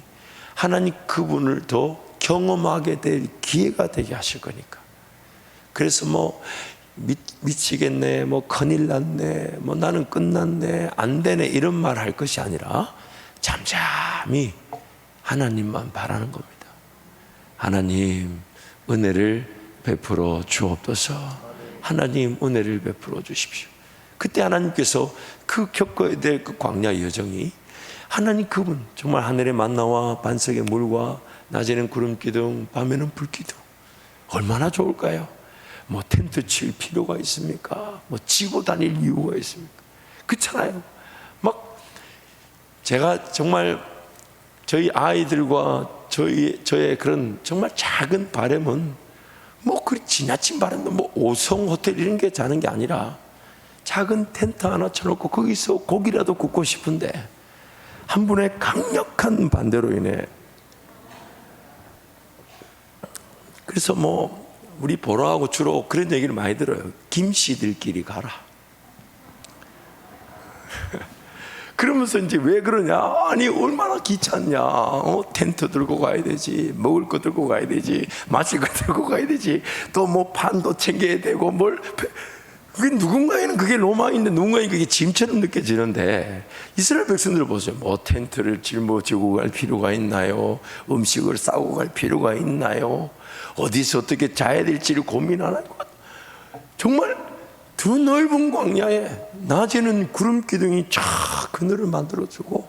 하나님 그분을 더 경험하게 될 기회가 되게 하실 거니까. 그래서 미치겠네, 큰일 났네, 나는 끝났네, 안 되네, 이런 말 할 것이 아니라 잠잠히 하나님만 바라는 겁니다. 하나님 은혜를 베풀어 주옵소서. 하나님 은혜를 베풀어 주십시오. 그때 하나님께서 그 겪어야 될 그 광야 여정이 하나님 그분 정말 하늘의 만나와 반석의 물과 낮에는 구름 기둥, 밤에는 불 기둥, 얼마나 좋을까요? 텐트 칠 필요가 있습니까? 지고 다닐 이유가 있습니까? 그렇잖아요. 제가 정말 저희 아이들과 저의 그런 정말 작은 바람은 그 지나친 바람도 5성 호텔 이런 게 자는 게 아니라 작은 텐트 하나 쳐놓고 거기서 고기라도 굽고 싶은데 한 분의 강력한 반대로 인해 그래서 우리 보라하고 주로 그런 얘기를 많이 들어요. 김씨들끼리 가라. 그러면서 이제 왜 그러냐? 아니 얼마나 귀찮냐? 텐트 들고 가야 되지, 먹을 거 들고 가야 되지, 마실 거 들고 가야 되지, 또 판도 챙겨야 되고 그게 누군가에는 그게 로망인데 누군가에는 그게 짐처럼 느껴지는데 이스라엘 백성들 보세요. 텐트를 짊어지고 갈 필요가 있나요? 음식을 싸고 갈 필요가 있나요? 어디서 어떻게 자야 될지를 고민 안 하고 정말 두 넓은 광야에 낮에는 구름 기둥이 쫙 그늘을 만들어주고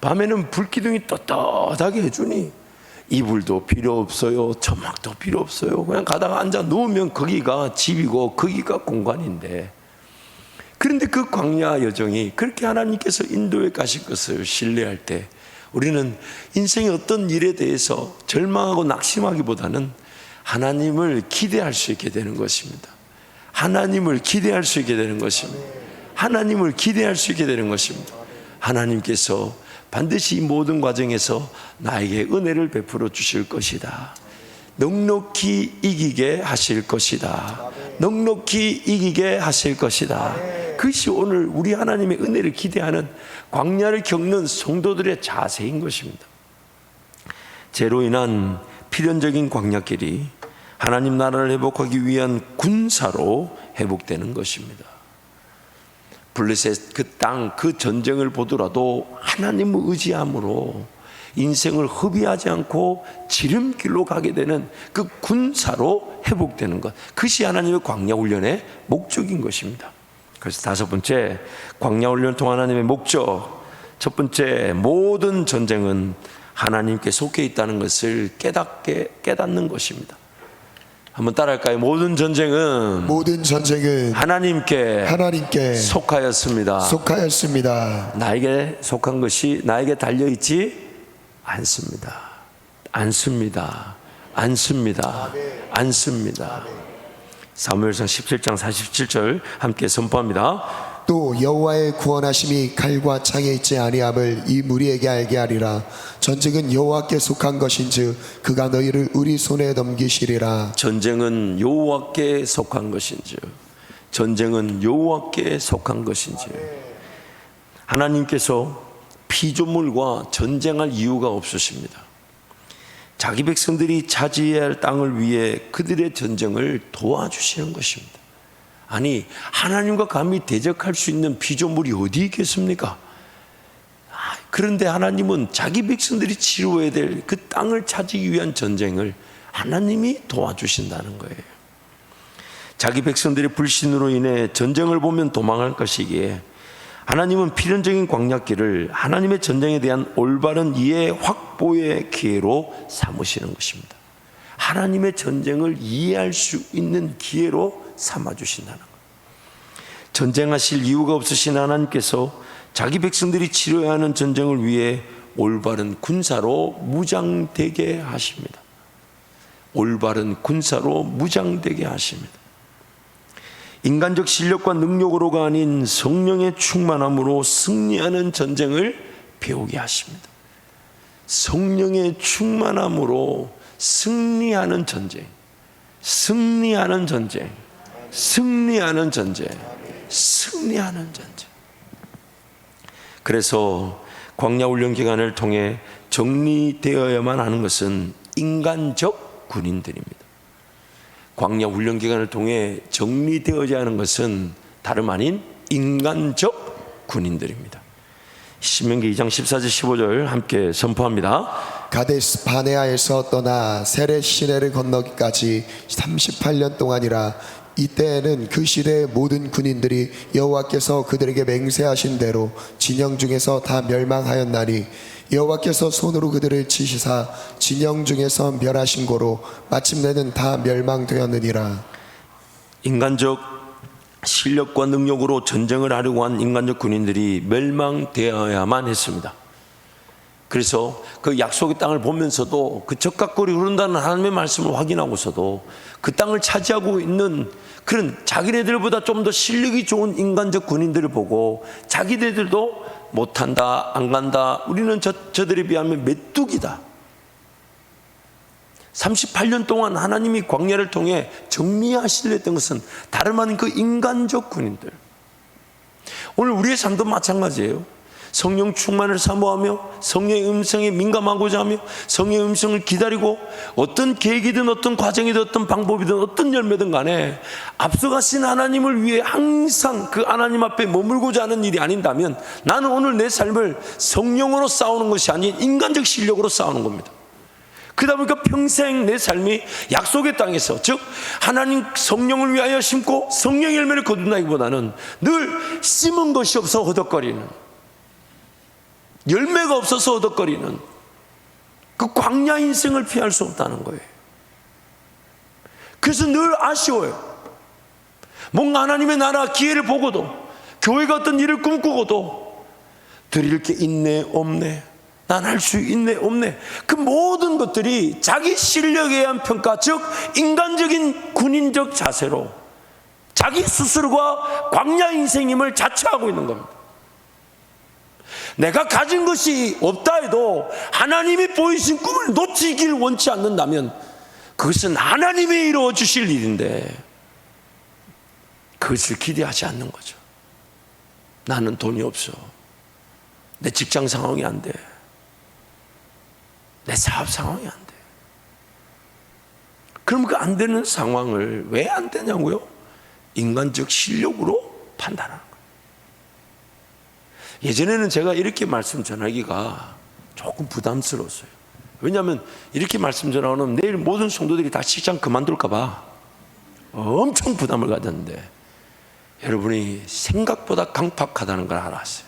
밤에는 불 기둥이 떳떳하게 해주니 이불도 필요 없어요, 천막도 필요 없어요. 그냥 가다가 앉아 누우면 거기가 집이고 거기가 공간인데, 그런데 그 광야 여정이 그렇게 하나님께서 인도해 가실 것을 신뢰할 때 우리는 인생의 어떤 일에 대해서 절망하고 낙심하기보다는 하나님을 기대할 수 있게 되는 것입니다. 하나님을 기대할 수 있게 되는 것입니다. 하나님을 기대할 수 있게 되는 것입니다. 하나님께서 반드시 이 모든 과정에서 나에게 은혜를 베풀어 주실 것이다. 넉넉히 이기게 하실 것이다. 넉넉히 이기게 하실 것이다. 그것이 오늘 우리 하나님의 은혜를 기대하는 광야를 겪는 성도들의 자세인 것입니다. 죄로 인한 필연적인 광야길이 하나님 나라를 회복하기 위한 군사로 회복되는 것입니다. 블레셋 그 땅, 그 전쟁을 보더라도 하나님을 의지함으로 인생을 허비하지 않고 지름길로 가게 되는 그 군사로 회복되는 것, 그것이 하나님의 광야 훈련의 목적인 것입니다. 그래서 다섯 번째, 광야 훈련 통 하나님의 목적, 첫 번째, 모든 전쟁은 하나님께 속해 있다는 것을 깨닫는 것입니다. 한번 따라할까요? 모든 전쟁은 하나님께 속하였습니다. 나에게 속한 것이 나에게 달려있지 않습니다. 사무엘상 17장 47절 함께 선포합니다. 또 여호와의 구원하심이 칼과 창에 있지 아니함을 이 무리에게 알게 하리라. 전쟁은 여호와께 속한 것인즉 그가 너희를 우리 손에 넘기시리라. 전쟁은 여호와께 속한 것인즉 하나님께서 피조물과 전쟁할 이유가 없으십니다. 자기 백성들이 차지해야 할 땅을 위해 그들의 전쟁을 도와주시는 것입니다. 아니, 하나님과 감히 대적할 수 있는 피조물이 어디 있겠습니까? 그런데 하나님은 자기 백성들이 치루어야 될 그 땅을 차지하기 위한 전쟁을 하나님이 도와주신다는 거예요. 자기 백성들의 불신으로 인해 전쟁을 보면 도망할 것이기에 하나님은 필연적인 광야길을 하나님의 전쟁에 대한 올바른 이해 확보의 기회로 삼으시는 것입니다. 하나님의 전쟁을 이해할 수 있는 기회로 삼아주신다는 거예요. 전쟁하실 이유가 없으신 하나님께서 자기 백성들이 치러야 하는 전쟁을 위해 올바른 군사로 무장되게 하십니다. 올바른 군사로 무장되게 하십니다. 인간적 실력과 능력으로가 아닌 성령의 충만함으로 승리하는 전쟁을 배우게 하십니다. 성령의 충만함으로 승리하는 전쟁, 승리하는 전쟁, 승리하는 전쟁, 승리하는 전쟁. 그래서 광야 훈련 기간을 통해 정리되어야만 하는 것은 인간적 군인들입니다. 광야 훈련 기간을 통해 정리되어야 하는 것은 다름 아닌 인간적 군인들입니다. 신명기 2장 14절 15절 함께 선포합니다. 가데스 바네아에서 떠나 세렛 시내를 건너기까지 38년 동안이라. 이때에는 그 시대의 모든 군인들이 여호와께서 그들에게 맹세하신 대로 진영 중에서 다 멸망하였나니 여호와께서 손으로 그들을 치시사 진영 중에서 멸하신 고로 마침내는 다 멸망되었느니라. 인간적 실력과 능력으로 전쟁을 하려고 한 인간적 군인들이 멸망되어야만 했습니다. 그래서 그 약속의 땅을 보면서도 그 적각골이 흐른다는 하나님의 말씀을 확인하고서도 그 땅을 차지하고 있는 그런 자기네들보다 좀 더 실력이 좋은 인간적 군인들을 보고 자기네들도 못한다, 안 간다, 우리는 저들에 비하면 메뚜기다. 38년 동안 하나님이 광야를 통해 정리하시려 했던 것은 다름 아닌 그 인간적 군인들. 오늘 우리의 삶도 마찬가지예요. 성령 충만을 사모하며 성령의 음성에 민감하고자 하며 성령의 음성을 기다리고 어떤 계획이든 어떤 과정이든 어떤 방법이든 어떤 열매든 간에 앞서가신 하나님을 위해 항상 그 하나님 앞에 머물고자 하는 일이 아닌다면 나는 오늘 내 삶을 성령으로 싸우는 것이 아닌 인간적 실력으로 싸우는 겁니다. 그러다 보니까 평생 내 삶이 약속의 땅에서, 즉 하나님 성령을 위하여 심고 성령의 열매를 거둔다기보다는 늘 심은 것이 없어 허덕거리는, 열매가 없어서 허덕거리는 그 광야 인생을 피할 수 없다는 거예요. 그래서 늘 아쉬워요. 뭔가 하나님의 나라 기회를 보고도, 교회가 어떤 일을 꿈꾸고도 드릴 게 있네 없네, 난 할 수 있네 없네, 그 모든 것들이 자기 실력에 의한 평가, 즉 인간적인 군인적 자세로 자기 스스로가 광야 인생임을 자처하고 있는 겁니다. 내가 가진 것이 없다 해도 하나님이 보이신 꿈을 놓치길 원치 않는다면 그것은 하나님이 이루어 주실 일인데 그것을 기대하지 않는 거죠. 나는 돈이 없어, 내 직장 상황이 안 돼, 내 사업 상황이 안 돼. 그럼 그 안 되는 상황을 왜 안 되냐고요? 인간적 실력으로 판단하는 거예요. 예전에는 제가 이렇게 말씀 전하기가 조금 부담스러웠어요. 왜냐하면 이렇게 말씀 전하면 내일 모든 성도들이 다 직장 그만둘까 봐 엄청 부담을 가졌는데 여러분이 생각보다 강팍하다는 걸 알았어요.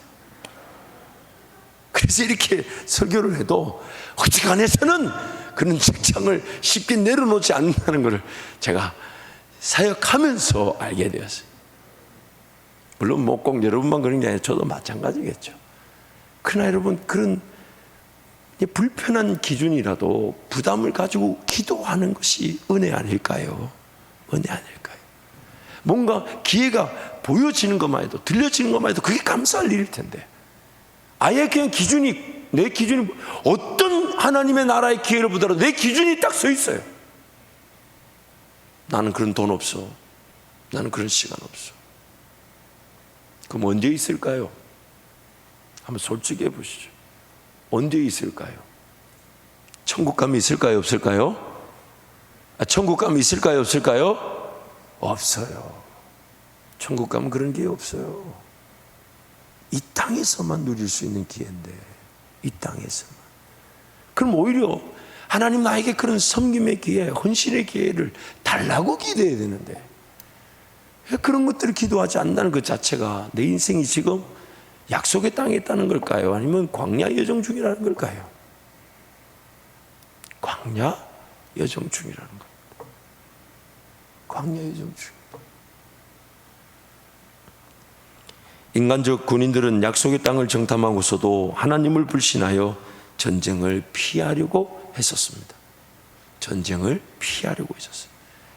그래서 이렇게 설교를 해도 어지간해서는 그런 직장을 쉽게 내려놓지 않는다는 것을 제가 사역하면서 알게 되었어요. 물론 뭐 꼭 여러분만 그런 게 아니라 저도 마찬가지겠죠. 그러나 여러분, 그런 불편한 기준이라도 부담을 가지고 기도하는 것이 은혜 아닐까요? 은혜 아닐까요? 뭔가 기회가 보여지는 것만 해도, 들려지는 것만 해도 그게 감사할 일일 텐데 아예 그냥 기준이, 내 기준이 어떤 하나님의 나라의 기회를 보더라도 내 기준이 딱 서 있어요. 나는 그런 돈 없어, 나는 그런 시간 없어. 그럼 언제 있을까요? 한번 솔직히 해보시죠. 언제 있을까요? 천국감이 있을까요, 없을까요? 천국감이 있을까요, 없을까요? 없어요. 천국감은 그런 게 없어요. 이 땅에서만 누릴 수 있는 기회인데, 이 땅에서만. 그럼 오히려 하나님 나에게 그런 섬김의 기회, 헌신의 기회를 달라고 기도해야 되는데, 그런 것들을 기도하지 않는다는 것 자체가 내 인생이 지금 약속의 땅에 있다는 걸까요? 아니면 광야 여정 중이라는 걸까요? 광야 여정 중이라는 겁니다. 광야 여정 중. 인간적 군인들은 약속의 땅을 정탐하고서도 하나님을 불신하여 전쟁을 피하려고 했었습니다. 전쟁을 피하려고 했었어요.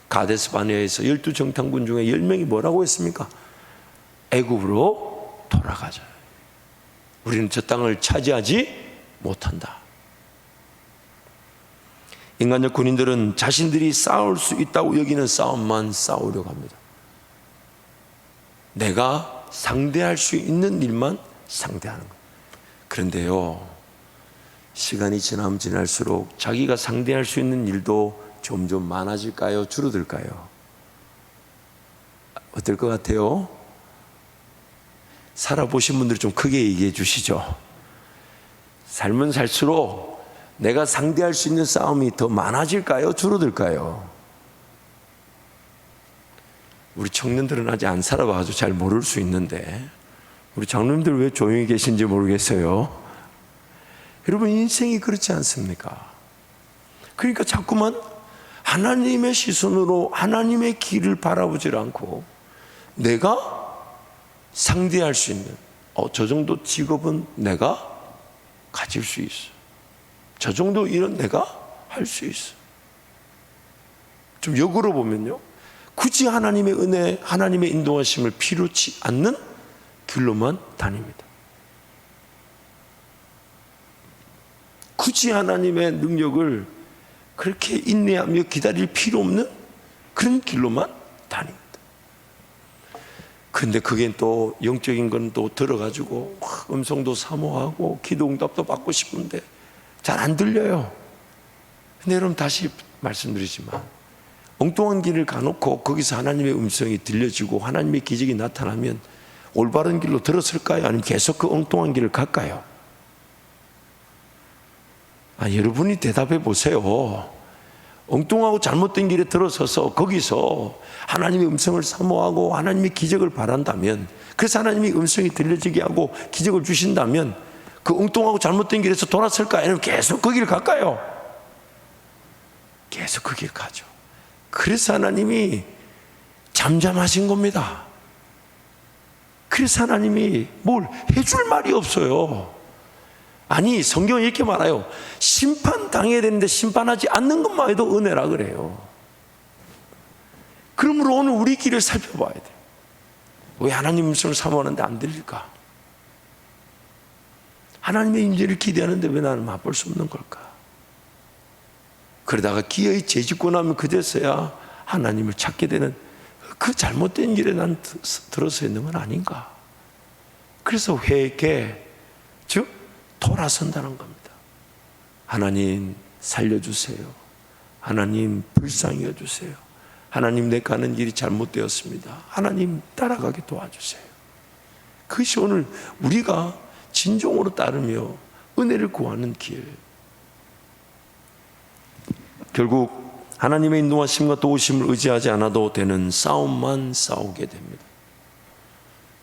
가데스 바네아에서 12정탐군 중에 10명이 뭐라고 했습니까? 애굽으로 돌아가자. 우리는 저 땅을 차지하지 못한다. 인간적 군인들은 자신들이 싸울 수 있다고 여기는 싸움만 싸우려고 합니다. 내가 상대할 수 있는 일만 상대하는 거예요. 그런데요, 시간이 지나면 지날수록 자기가 상대할 수 있는 일도 점점 많아질까요? 줄어들까요? 어떨 것 같아요? 살아보신 분들이 좀 크게 얘기해 주시죠. 살면 살수록 내가 상대할 수 있는 싸움이 더 많아질까요? 줄어들까요? 우리 청년들은 아직 안 살아봐가지고 잘 모를 수 있는데, 우리 장로님들 왜 조용히 계신지 모르겠어요. 여러분, 인생이 그렇지 않습니까? 그러니까 자꾸만 하나님의 시선으로 하나님의 길을 바라보질 않고 내가 상대할 수 있는 저 정도 직업은 내가 가질 수 있어, 저 정도 일은 내가 할 수 있어. 좀 역으로 보면요, 굳이 하나님의 은혜, 하나님의 인도하심을 필요치 않는 길로만 다닙니다. 굳이 하나님의 능력을 그렇게 인내하며 기다릴 필요 없는 그런 길로만 다닙니다. 근데 그게 또 영적인 건 또 들어가지고 음성도 사모하고 기도 응답도 받고 싶은데 잘 안 들려요. 근데 여러분, 다시 말씀드리지만 엉뚱한 길을 가놓고 거기서 하나님의 음성이 들려지고 하나님의 기적이 나타나면 올바른 길로 들었을까요? 아니면 계속 그 엉뚱한 길을 갈까요? 여러분이 대답해 보세요. 엉뚱하고 잘못된 길에 들어서서 거기서 하나님의 음성을 사모하고 하나님의 기적을 바란다면, 그래서 하나님의 음성이 들려지게 하고 기적을 주신다면 그 엉뚱하고 잘못된 길에서 돌았을까요? 아니면 계속 그 길을 갈까요? 계속 그 길을 가죠. 그래서 하나님이 잠잠하신 겁니다. 그래서 하나님이 뭘 해줄 말이 없어요. 아니, 성경에 이렇게 말해요. 심판당해야 되는데 심판하지 않는 것만 해도 은혜라 그래요. 그러므로 오늘 우리 길을 살펴봐야 돼요. 왜 하나님 음성을 사모하는데 안 들릴까? 하나님의 임재를 기대하는데 왜 나는 맛볼 수 없는 걸까? 그러다가 기어이 죄짓고 나면 그제서야 하나님을 찾게 되는 그 잘못된 길에 난 들어서 있는 건 아닌가? 그래서 회개, 즉 돌아선다는 겁니다. 하나님 살려주세요. 하나님 불쌍히 여주세요. 하나님, 내 가는 길이 잘못되었습니다. 하나님 따라가게 도와주세요. 그것이 오늘 우리가 진정으로 따르며 은혜를 구하는 길. 결국 하나님의 인도하심과 도우심을 의지하지 않아도 되는 싸움만 싸우게 됩니다.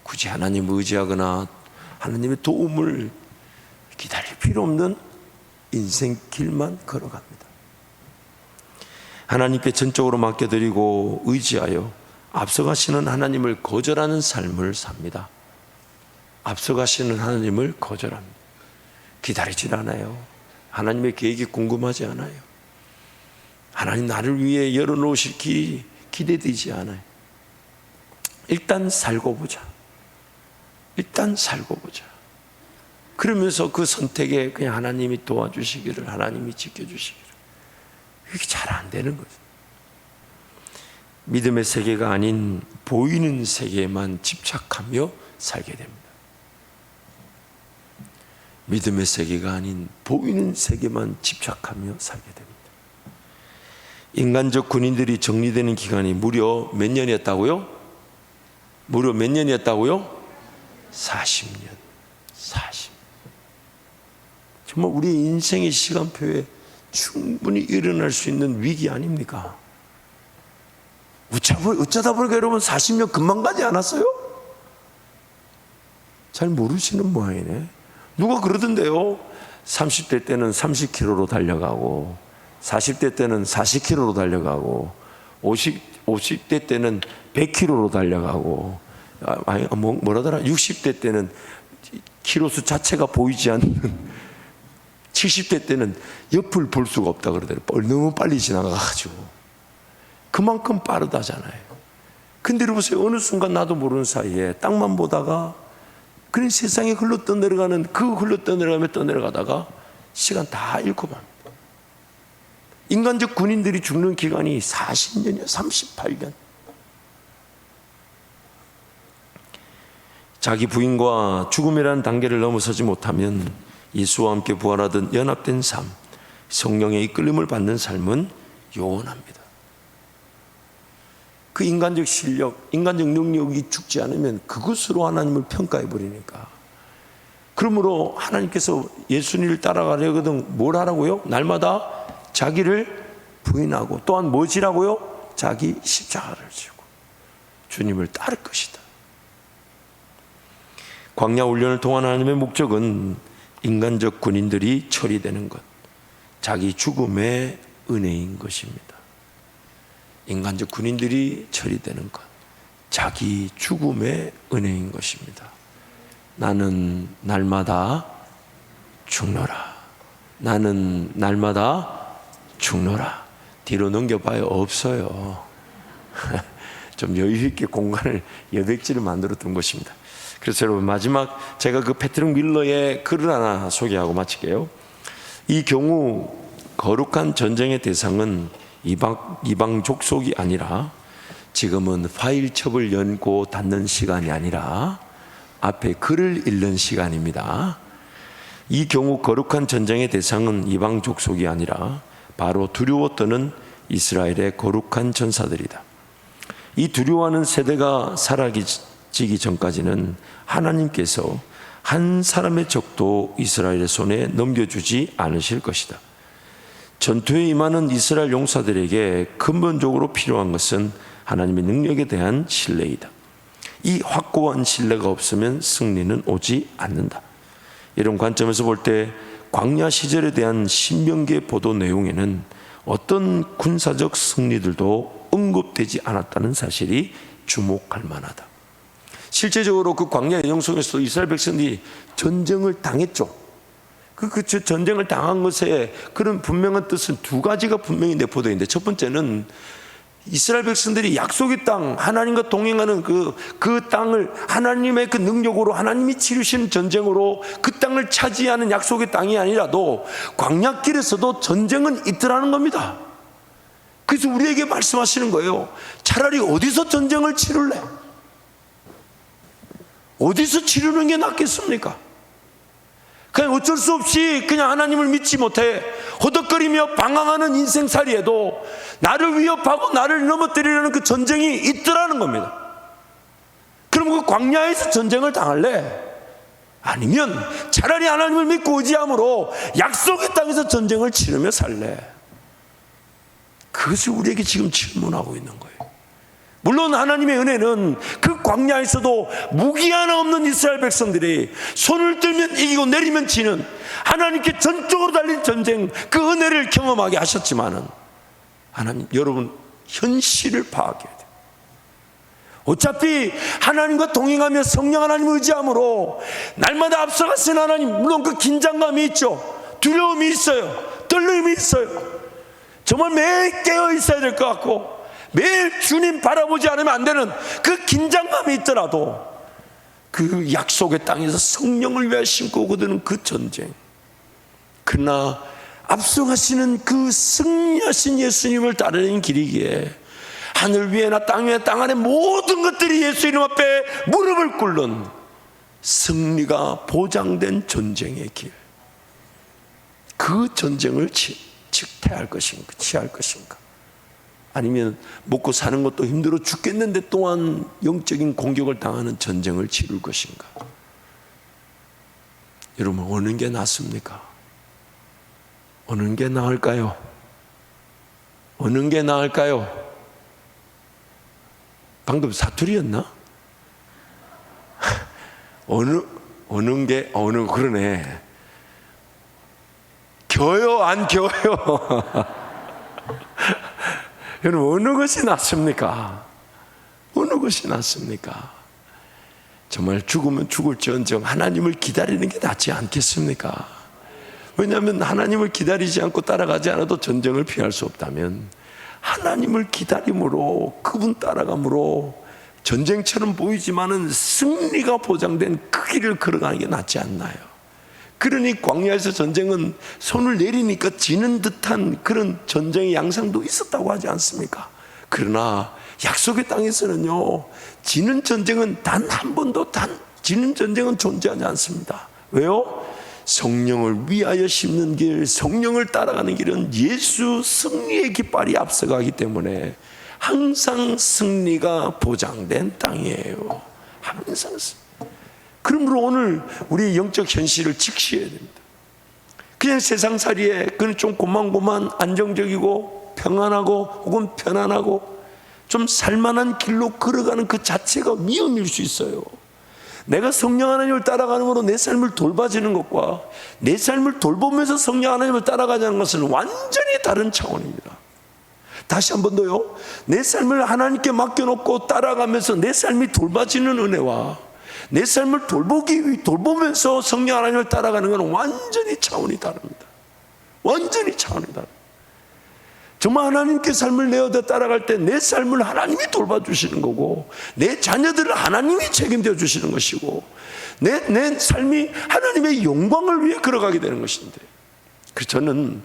굳이 하나님을 의지하거나 하나님의 도움을 기다릴 필요 없는 인생 길만 걸어갑니다. 하나님께 전적으로 맡겨드리고 의지하여 앞서가시는 하나님을 거절하는 삶을 삽니다. 앞서가시는 하나님을 거절합니다. 기다리질 않아요. 하나님의 계획이 궁금하지 않아요. 하나님 나를 위해 열어놓으실 길이 기대되지 않아요. 일단 살고 보자. 일단 살고 보자. 그러면서 그 선택에 그냥 하나님이 도와주시기를, 하나님이 지켜주시기를. 이게 잘 안 되는 거죠. 믿음의 세계가 아닌 보이는 세계에만 집착하며 살게 됩니다. 믿음의 세계가 아닌 보이는 세계만 집착하며 살게 됩니다. 인간적 군인들이 정리되는 기간이 무려 몇 년이었다고요? 무려 몇 년이었다고요? 40년. 40년. 정말 우리 인생의 시간표에 충분히 일어날 수 있는 위기 아닙니까? 어쩌다 보니까 여러분 40년 금방 가지 않았어요? 잘 모르시는 모양이네. 누가 그러던데요. 30대 때는 30km로 달려가고 40대 때는 40km로 달려가고 50대 때는 100km로 달려가고 뭐라더라 60대 때는 키로수 자체가 보이지 않는 70대 때는 옆을 볼 수가 없다 그러더라고요. 너무 빨리 지나가가지고 그만큼 빠르다잖아요. 근데 여러분 어느 순간 나도 모르는 사이에 땅만 보다가 그런 세상에 흘러 떠내려가는 그 흘러 떠내려가며 떠내려가다가 시간 다 잃고 맙니다. 인간적 군인들이 죽는 기간이 40년이요 38년. 자기 부인과 죽음이라는 단계를 넘어서지 못하면 예수와 함께 부활하던 연합된 삶, 성령의 이끌림을 받는 삶은 요원합니다. 그 인간적 실력, 인간적 능력이 죽지 않으면 그것으로 하나님을 평가해 버리니까. 그러므로 하나님께서 예수님을 따라가려거든 뭘 하라고요? 날마다 자기를 부인하고 또한 뭐지라고요? 자기 십자가를 지고 주님을 따를 것이다. 광야 훈련을 통한 하나님의 목적은 인간적 군인들이 처리되는 것, 자기 죽음의 은혜인 것입니다. 인간적 군인들이 처리되는 것, 자기 죽음의 은혜인 것입니다. 나는 날마다 죽노라. 나는 날마다 죽노라. 뒤로 넘겨봐요. 없어요. 좀 여유 있게 공간을 여백지를 만들어 둔 것입니다. 그래서 여러분 마지막 제가 그 패트릭 밀러의 글을 하나 소개하고 마칠게요. 이 경우 거룩한 전쟁의 대상은 이방 족속이 아니라 지금은 파일첩을 연고 닫는 시간이 아니라 앞에 글을 읽는 시간입니다. 이 경우 거룩한 전쟁의 대상은 이방 족속이 아니라 바로 두려워 떠는 이스라엘의 거룩한 전사들이다. 이 두려워하는 세대가 사라지기 전까지는 하나님께서 한 사람의 적도 이스라엘의 손에 넘겨주지 않으실 것이다. 전투에 임하는 이스라엘 용사들에게 근본적으로 필요한 것은 하나님의 능력에 대한 신뢰이다. 이 확고한 신뢰가 없으면 승리는 오지 않는다. 이런 관점에서 볼 때 광야 시절에 대한 신명기의 보도 내용에는 어떤 군사적 승리들도 언급되지 않았다는 사실이 주목할 만하다. 실제적으로 그 광야 여정 속에서 이스라엘 백성들이 전쟁을 당했죠. 그 전쟁을 당한 것에 그런 분명한 뜻은 두 가지가 분명히 내포되어 있는데, 첫 번째는 이스라엘 백성들이 약속의 땅, 하나님과 동행하는 그 땅을 하나님의 그 능력으로 하나님이 치르시는 전쟁으로 그 땅을 차지하는 약속의 땅이 아니라도 광야길에서도 전쟁은 있더라는 겁니다. 그래서 우리에게 말씀하시는 거예요. 차라리 어디서 전쟁을 치룰래? 어디서 치르는 게 낫겠습니까? 그냥 어쩔 수 없이 그냥 하나님을 믿지 못해 허덕거리며 방황하는 인생살이에도 나를 위협하고 나를 넘어뜨리려는 그 전쟁이 있더라는 겁니다. 그럼 그 광야에서 전쟁을 당할래? 아니면 차라리 하나님을 믿고 의지함으로 약속의 땅에서 전쟁을 치르며 살래? 그것을 우리에게 지금 질문하고 있는 거예요. 물론 하나님의 은혜는 그 광야에서도 무기 하나 없는 이스라엘 백성들이 손을 들면 이기고 내리면 지는 하나님께 전적으로 달린 전쟁, 그 은혜를 경험하게 하셨지만은 하나님, 여러분 현실을 파악해야 돼요. 어차피 하나님과 동행하며 성령 하나님을 의지함으로 날마다 앞서가신 하나님, 물론 그 긴장감이 있죠. 두려움이 있어요. 떨림이 있어요. 정말 매일 깨어 있어야 될 것 같고 매일 주님 바라보지 않으면 안 되는 그 긴장감이 있더라도 그 약속의 땅에서 성령을 위하여 심고 거두는 그 전쟁, 그러나 앞서가시는 그 승리하신 예수님을 따르는 길이기에 하늘 위에나 땅 위에 땅 아래 모든 것들이 예수 이름 앞에 무릎을 꿇는 승리가 보장된 전쟁의 길, 그 전쟁을 취할 것인가? 아니면 먹고 사는 것도 힘들어 죽겠는데 또한 영적인 공격을 당하는 전쟁을 치를 것인가? 여러분, 어느 게 낫습니까? 어느 게 나을까요? 어느 게 나을까요? 방금 사투리였나? 그러네. 겨요, 안 겨요? 여러분, 어느 것이 낫습니까? 어느 것이 낫습니까? 정말 죽으면 죽을지언정 하나님을 기다리는 게 낫지 않겠습니까? 왜냐하면 하나님을 기다리지 않고 따라가지 않아도 전쟁을 피할 수 없다면, 하나님을 기다림으로, 그분 따라감으로 전쟁처럼 보이지만은 승리가 보장된 그 길을 걸어가는 게 낫지 않나요? 그러니 광야에서 전쟁은 손을 내리니까 지는 듯한 그런 전쟁의 양상도 있었다고 하지 않습니까? 그러나 약속의 땅에서는요, 지는 전쟁은 단 한 번도 지는 전쟁은 존재하지 않습니다. 왜요? 성령을 위하여 심는 길, 성령을 따라가는 길은 예수 승리의 깃발이 앞서가기 때문에 항상 승리가 보장된 땅이에요. 항상. 그러므로 오늘 우리 영적 현실을 직시해야 됩니다. 그냥 세상살이에 그는 좀 고만고만 안정적이고 평안하고 혹은 편안하고 좀 살만한 길로 걸어가는 그 자체가 위험일 수 있어요. 내가 성령 하나님을 따라가는으로 내 삶을 돌봐주는 것과 내 삶을 돌보면서 성령 하나님을 따라가자는 것은 완전히 다른 차원입니다. 다시 한 번 더요. 내 삶을 하나님께 맡겨놓고 따라가면서 내 삶이 돌봐지는 은혜와 내 삶을 돌보면서 성령 하나님을 따라가는 것은 완전히 차원이 다릅니다. 완전히 차원이 다릅니다. 정말 하나님께 삶을 내어다 따라갈 때 내 삶을 하나님이 돌봐주시는 거고, 내 자녀들을 하나님이 책임져 주시는 것이고, 내 삶이 하나님의 영광을 위해 걸어가게 되는 것인데, 그래서 저는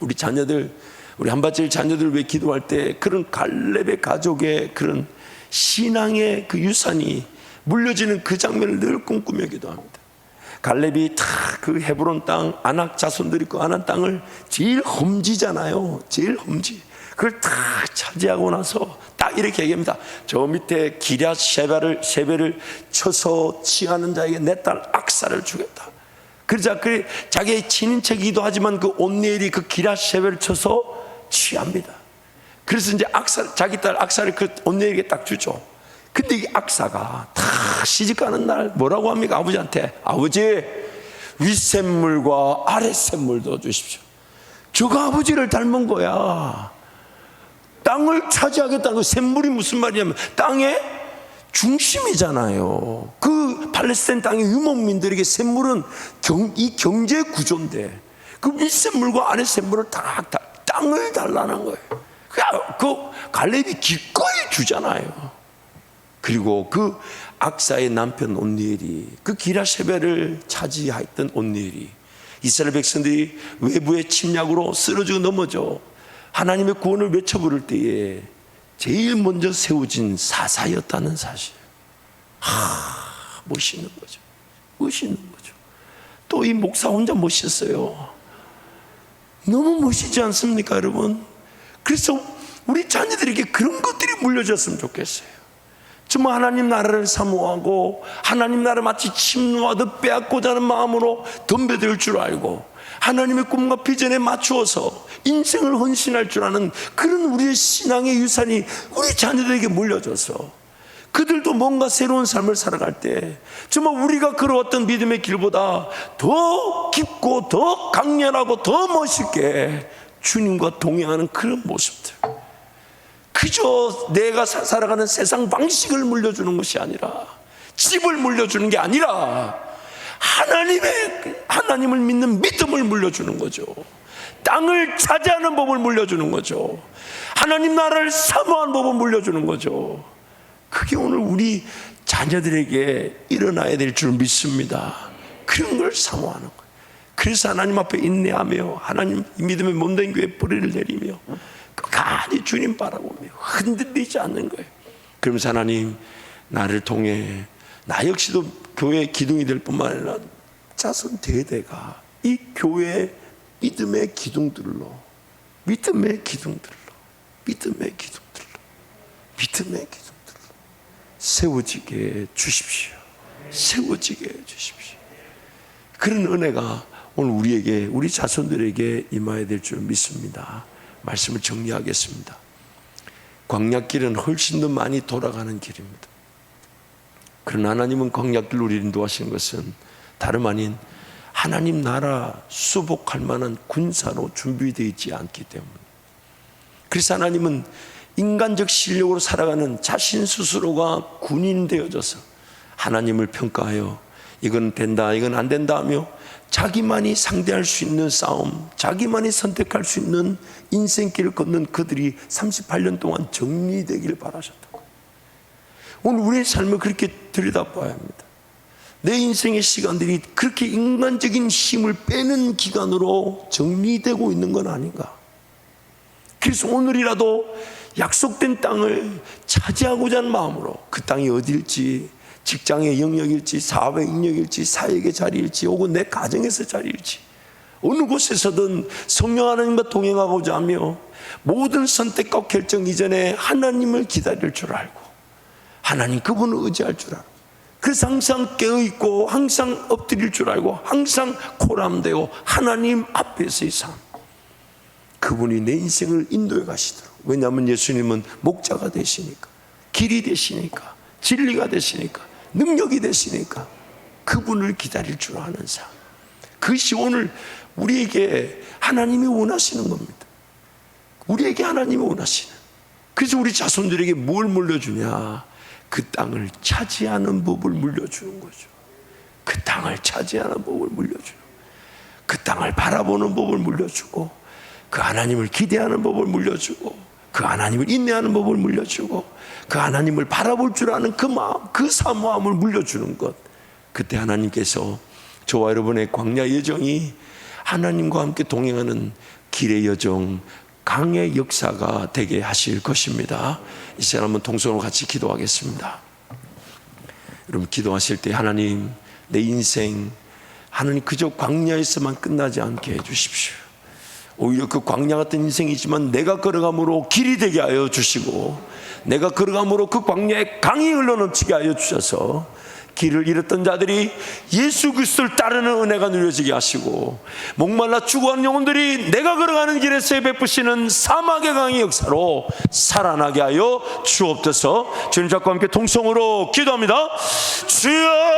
우리 자녀들, 우리 한밭질 자녀들을 위해 기도할 때 그런 갈렙의 가족의 그런 신앙의 그 유산이 물려지는 그 장면을 늘 꿈꾸며 기도합니다. 갈렙이 다 그 헤브론 땅, 아낙 자손들이 그 아낙 땅을 제일 험지잖아요. 제일 험지. 그걸 다 차지하고 나서 딱 이렇게 얘기합니다. 저 밑에 기럇 셰베를 쳐서 취하는 자에게 내 딸 악사를 주겠다. 그러자 그 자기의 친인척이기도 하지만 그 온니엘이 그 기럇 셰베를 쳐서 취합니다. 그래서 이제 자기 딸 악사를 그 온니엘에게 딱 주죠. 근데 이 악사가 다 시집가는 날 뭐라고 합니까? 아버지한테, 아버지 윗샘물과 아랫샘물도 주십시오. 저가 아버지를 닮은 거야. 땅을 차지하겠다는 그 샘물이 무슨 말이냐면 땅의 중심이잖아요. 그 팔레스타인 땅의 유목민들에게 샘물은 이 경제 구조인데, 그 윗샘물과 아랫샘물을 다 땅을 달라는 거예요. 그 갈렙이 기꺼이 주잖아요. 그리고 그 악사의 남편 온니엘이, 그 기럇 셰베를 차지했던 온니엘이 이스라엘 백성들이 외부의 침략으로 쓰러지고 넘어져 하나님의 구원을 외쳐 부를 때에 제일 먼저 세워진 사사였다는 사실. 멋있는 거죠. 멋있는 거죠. 또 이 목사 혼자 멋있어요. 너무 멋있지 않습니까, 여러분? 그래서 우리 자녀들에게 그런 것들이 물려졌으면 좋겠어요. 정말 하나님 나라를 사모하고 하나님 나라 마치 침노하듯 빼앗고자 하는 마음으로 덤벼들 줄 알고 하나님의 꿈과 비전에 맞추어서 인생을 헌신할 줄 아는 그런 우리의 신앙의 유산이 우리 자녀들에게 물려져서 그들도 뭔가 새로운 삶을 살아갈 때 정말 우리가 걸어왔던 믿음의 길보다 더 깊고 더 강렬하고 더 멋있게 주님과 동행하는 그런 모습들, 그저 내가 살아가는 세상 방식을 물려주는 것이 아니라, 집을 물려주는 게 아니라 하나님을 믿는 믿음을 물려주는 거죠. 땅을 차지하는 법을 물려주는 거죠. 하나님 나라를 사모하는 법을 물려주는 거죠. 그게 오늘 우리 자녀들에게 일어나야 될 줄 믿습니다. 그런 걸 사모하는 거예요. 그래서 하나님 앞에 인내하며 하나님 믿음의 몸된 교회에 뿌리를 내리며 끝까지 주님 바라보며 흔들리지 않는 거예요. 그러면서 하나님 나를 통해 나 역시도 교회 기둥이 될 뿐만 아니라 자손 대대가 이 교회의 믿음의 기둥들로 세워지게 해 주십시오. 세워지게 해 주십시오. 그런 은혜가 오늘 우리에게, 우리 자손들에게 임해야 될 줄 믿습니다. 말씀을 정리하겠습니다. 광야길은 훨씬 더 많이 돌아가는 길입니다. 그러나 하나님은 광야길로 우리를 인도하시는 것은 다름 아닌 하나님 나라 수복할 만한 군사로 준비되어 있지 않기 때문에, 그래서 하나님은 인간적 실력으로 살아가는 자신 스스로가 군인 되어져서 하나님을 평가하여 이건 된다, 이건 안 된다 하며 자기만이 상대할 수 있는 싸움, 자기만이 선택할 수 있는 인생길을 걷는 그들이 38년 동안 정리되기를 바라셨다고. 오늘 우리의 삶을 그렇게 들여다봐야 합니다. 내 인생의 시간들이 그렇게 인간적인 힘을 빼는 기간으로 정리되고 있는 건 아닌가. 그래서 오늘이라도 약속된 땅을 차지하고자 하는 마음으로, 그 땅이 어디일지, 직장의 영역일지, 사업의 영역일지, 사역의 자리일지, 혹은 내 가정에서 자리일지, 어느 곳에서든 성령 하나님과 동행하고자 하며 모든 선택과 결정 이전에 하나님을 기다릴 줄 알고, 하나님 그분을 의지할 줄 알고, 그래서 항상 깨어있고 항상 엎드릴 줄 알고 항상 코람되고 하나님 앞에서의 삶, 그분이 내 인생을 인도해 가시도록. 왜냐하면 예수님은 목자가 되시니까, 길이 되시니까, 진리가 되시니까, 능력이 되시니까 그분을 기다릴 줄 아는 삶, 그것이 오늘 우리에게 하나님이 원하시는 겁니다. 우리에게 하나님이 원하시는. 그래서 우리 자손들에게 뭘 물려주냐? 그 땅을 차지하는 법을 물려주는 거죠. 그 땅을 차지하는 법을 물려주고, 그 땅을 바라보는 법을 물려주고, 그 하나님을 기대하는 법을 물려주고, 그 하나님을 인내하는 법을 물려주고, 그 하나님을 바라볼 줄 아는 그 마음, 그 사모함을 물려주는 것. 그때 하나님께서 저와 여러분의 광야 여정이 하나님과 함께 동행하는 길의 여정, 강의 역사가 되게 하실 것입니다. 이 시간 한번 동성으로 같이 기도하겠습니다. 여러분 기도하실 때 하나님, 내 인생 하나님 그저 광야에서만 끝나지 않게 해주십시오. 오히려 그 광야 같은 인생이지만 내가 걸어감으로 길이 되게 하여 주시고, 내가 걸어감으로 그 광야에 강이 흘러넘치게 하여 주셔서 길을 잃었던 자들이 예수 그리스도를 따르는 은혜가 누려지게 하시고, 목말라 죽어가는 영혼들이 내가 걸어가는 길에서 베푸시는 사막의 강의 역사로 살아나게 하여 주옵소서. 주님 잡고 함께 통성으로 기도합니다. 주여.